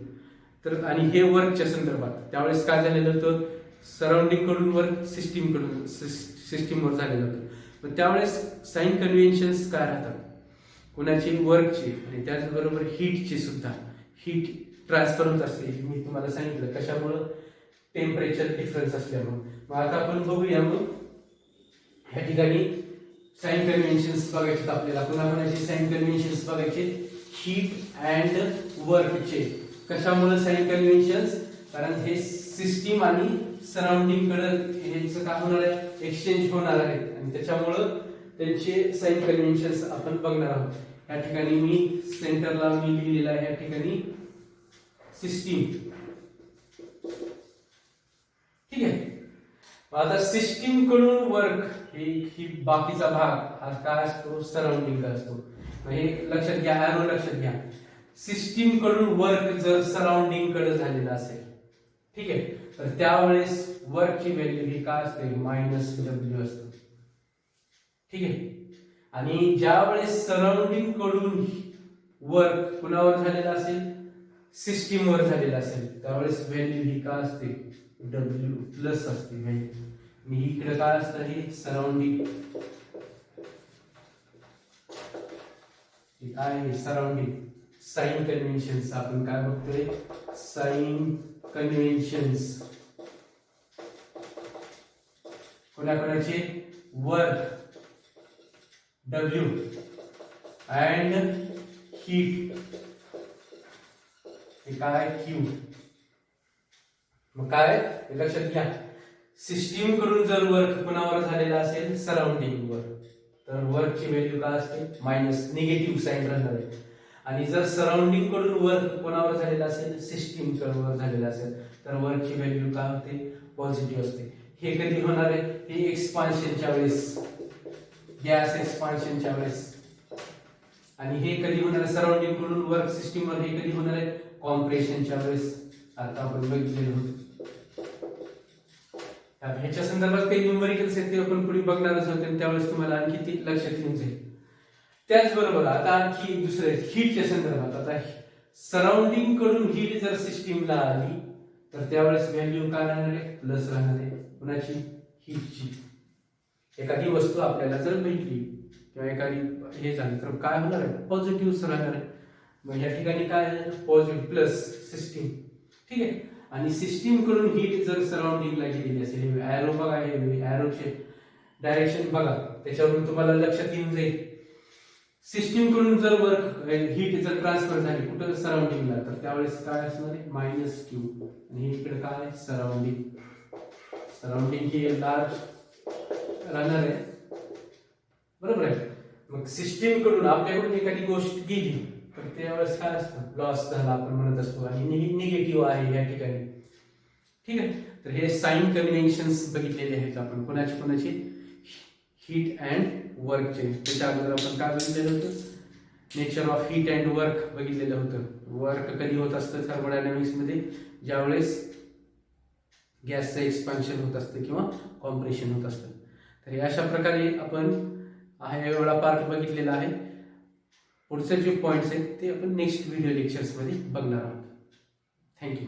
तर आणि हे वर्कच्या संदर्भात त्यावेळेस काय झालेलं होतं, सराउंडिंग कडून वर्क सिस्टीमवर झालेलं होतं. मग त्यावेळेस साइन कन्व्हेन्शन्स काय राहतात, कुणाची, वर्कची आणि त्याचबरोबर हीटची सुद्धा. हीट ट्रान्सफर होत असते, मी तुम्हाला सांगितलं कशामुळं, टेम्परेचर डिफरन्स असल्यामुळे. मग आता आपण बघूया, मग ह्या ठिकाणी साइन कन्व्हेन्शन्स बघायचे आपल्याला. कोणाकोणाचे साइन कन्व्हेन्शन्स बघायचे? हीट अँड वर्कचे. कशामुळे साइन कन्व्हेन्शन्स? कारण हे सिस्टीम आणि सराउंडिंग कडे ह्याचं काय होणार आहे? एक्सचेंज होणार आहे आणि त्याच्यामुळं त्यांचे साइन कन्व्हेन्शन्स आपण बघणार आहोत. या ठिकाणी मी सेंटरला मी लिहिलेला आहे या ठिकाणी सिस्टीम. ठीक आहे. आता सिस्टीम कडून वर्क ही बाकीचा भाग हा काय असतो? सराउंडिंग असतो. हे लक्षात घ्या, एरो लक्षात घ्या. सिस्टीम कडून वर्क जर सराउंडिंग कडे झालेला असेल, ठीक आहे, तर त्यावेळेस वर्कची व्हॅल्यू ही काय असते? -W असते. ठीक आहे. आणि ज्या वेळेस सराउंडिंग कडून वर्क कुणावर झालेला असेल? सिस्टीम वर झालेला असेल, त्यावेळेस व्हॅल्यू ही काय असते? W+ असते व्हॅल्यू. आणि इकडे काय असतं? हे सराउंडिंग. काय आहे? सराउंडिंग. साइन कन्व्हेन्शन्स आपण काय बघतोय? साइन कन्व्हेन्शन्स कोणाकोणाचे? वर्क W अँड हीट हे काय? Q. मग काय लक्षात घ्या, सिस्टीम कडून जर वर्क कोणावर झालेला असेल? सराउंडिंग वर, तर वर्कची व्हॅल्यू काय असते? मायनस, निगेटिव्ह साइन राहणार आहे. आणि जर सराउंडिंग कडून वर्क कोणावर झालेला असेल? सिस्टीम कडून झालेला असेल, तर वर्कची व्हॅल्यू काय होते? पॉझिटिव्ह असते. हे कधी होणार आहे? हे एक्सपान्शनच्या वेळेस, गॅस एक्सपान्शनच्या वेळेस. आणि हे कधी होणार आहे? सराउंडिंग कडून वर्क सिस्टीम वर हे कधी होणार आहे? कॉम्प्रेशनच्या वेळेस. आता आपण बघितलेलं होतं. ह्याच्या संदर्भात काही न्यूमरिकल्स आहेत ते आपण पुढे बघणारच होते, त्यावेळेस तुम्हाला आणखी ते लक्षात येऊन जाईल. त्याचबरोबर आता आणखी दुसरे हीटच्या संदर्भात. आता सराउंडिंग कडून हीट जर सिस्टीमला आली तर त्यावेळेस व्हॅल्यू काय राहणार आहे? प्लस राहणार आहे. कुणाची? हीटची. एखादी वस्तू आपल्याला जर भेटली किंवा एखादी हे झालं तर काय होणार आहे? पॉझिटिव्ह राहणार आहे. मग या ठिकाणी काय? Positive plus system. ठीक आहे. आणि सिस्टीम कडून हीट जर सराउंडिंगला गेलेली असेल, एरो बघा, हे एरोचे डायरेक्शन बघा, त्याच्यावरून तुम्हाला लक्षात येऊन जाईल. सिस्टीम कडून जर वर्क हीट जर ट्रान्सफर झाली कुठं? सराउंडिंगला, तर त्यावेळेस काय असणार आहे? -Q. आणि इकडे काय? सराउंडिंग. सराउंडिंग ही लार्ज राहणार आहे, बरोबर आहे. मग सिस्टीम कडून आपल्याकडून एखादी गोष्ट गेली तर त्यावेळेस काय असतं? लॉस झाला आपण म्हणत असतो, आणि निगेटिव्ह आहे या ठिकाणी. ठीक आहे. तर हे साइन कन्व्हेन्शन्स बघितलेले आहेत आपण. कोणाचे? हीट अँड वर्कचे. त्याच्या अगोदर आपण काय बघितलेलं होतं? Nature of heat and work बघितलेलं होतं. वर्क कधी होत असतं थर्मोडायनामिक्स मध्ये? ज्यावेळेस गॅसचं एक्सपान्शन होत असतं किंवा कॉम्प्रेशन होत असतं. तर अशा प्रकारे आपण हा एवढा पार्ट बघितलेला आहे. पुढचे जे पॉइंट्स आहेत ते आपण नेक्स्ट व्हिडिओ लेक्चर्समध्ये बघणार आहोत. थँक्यू.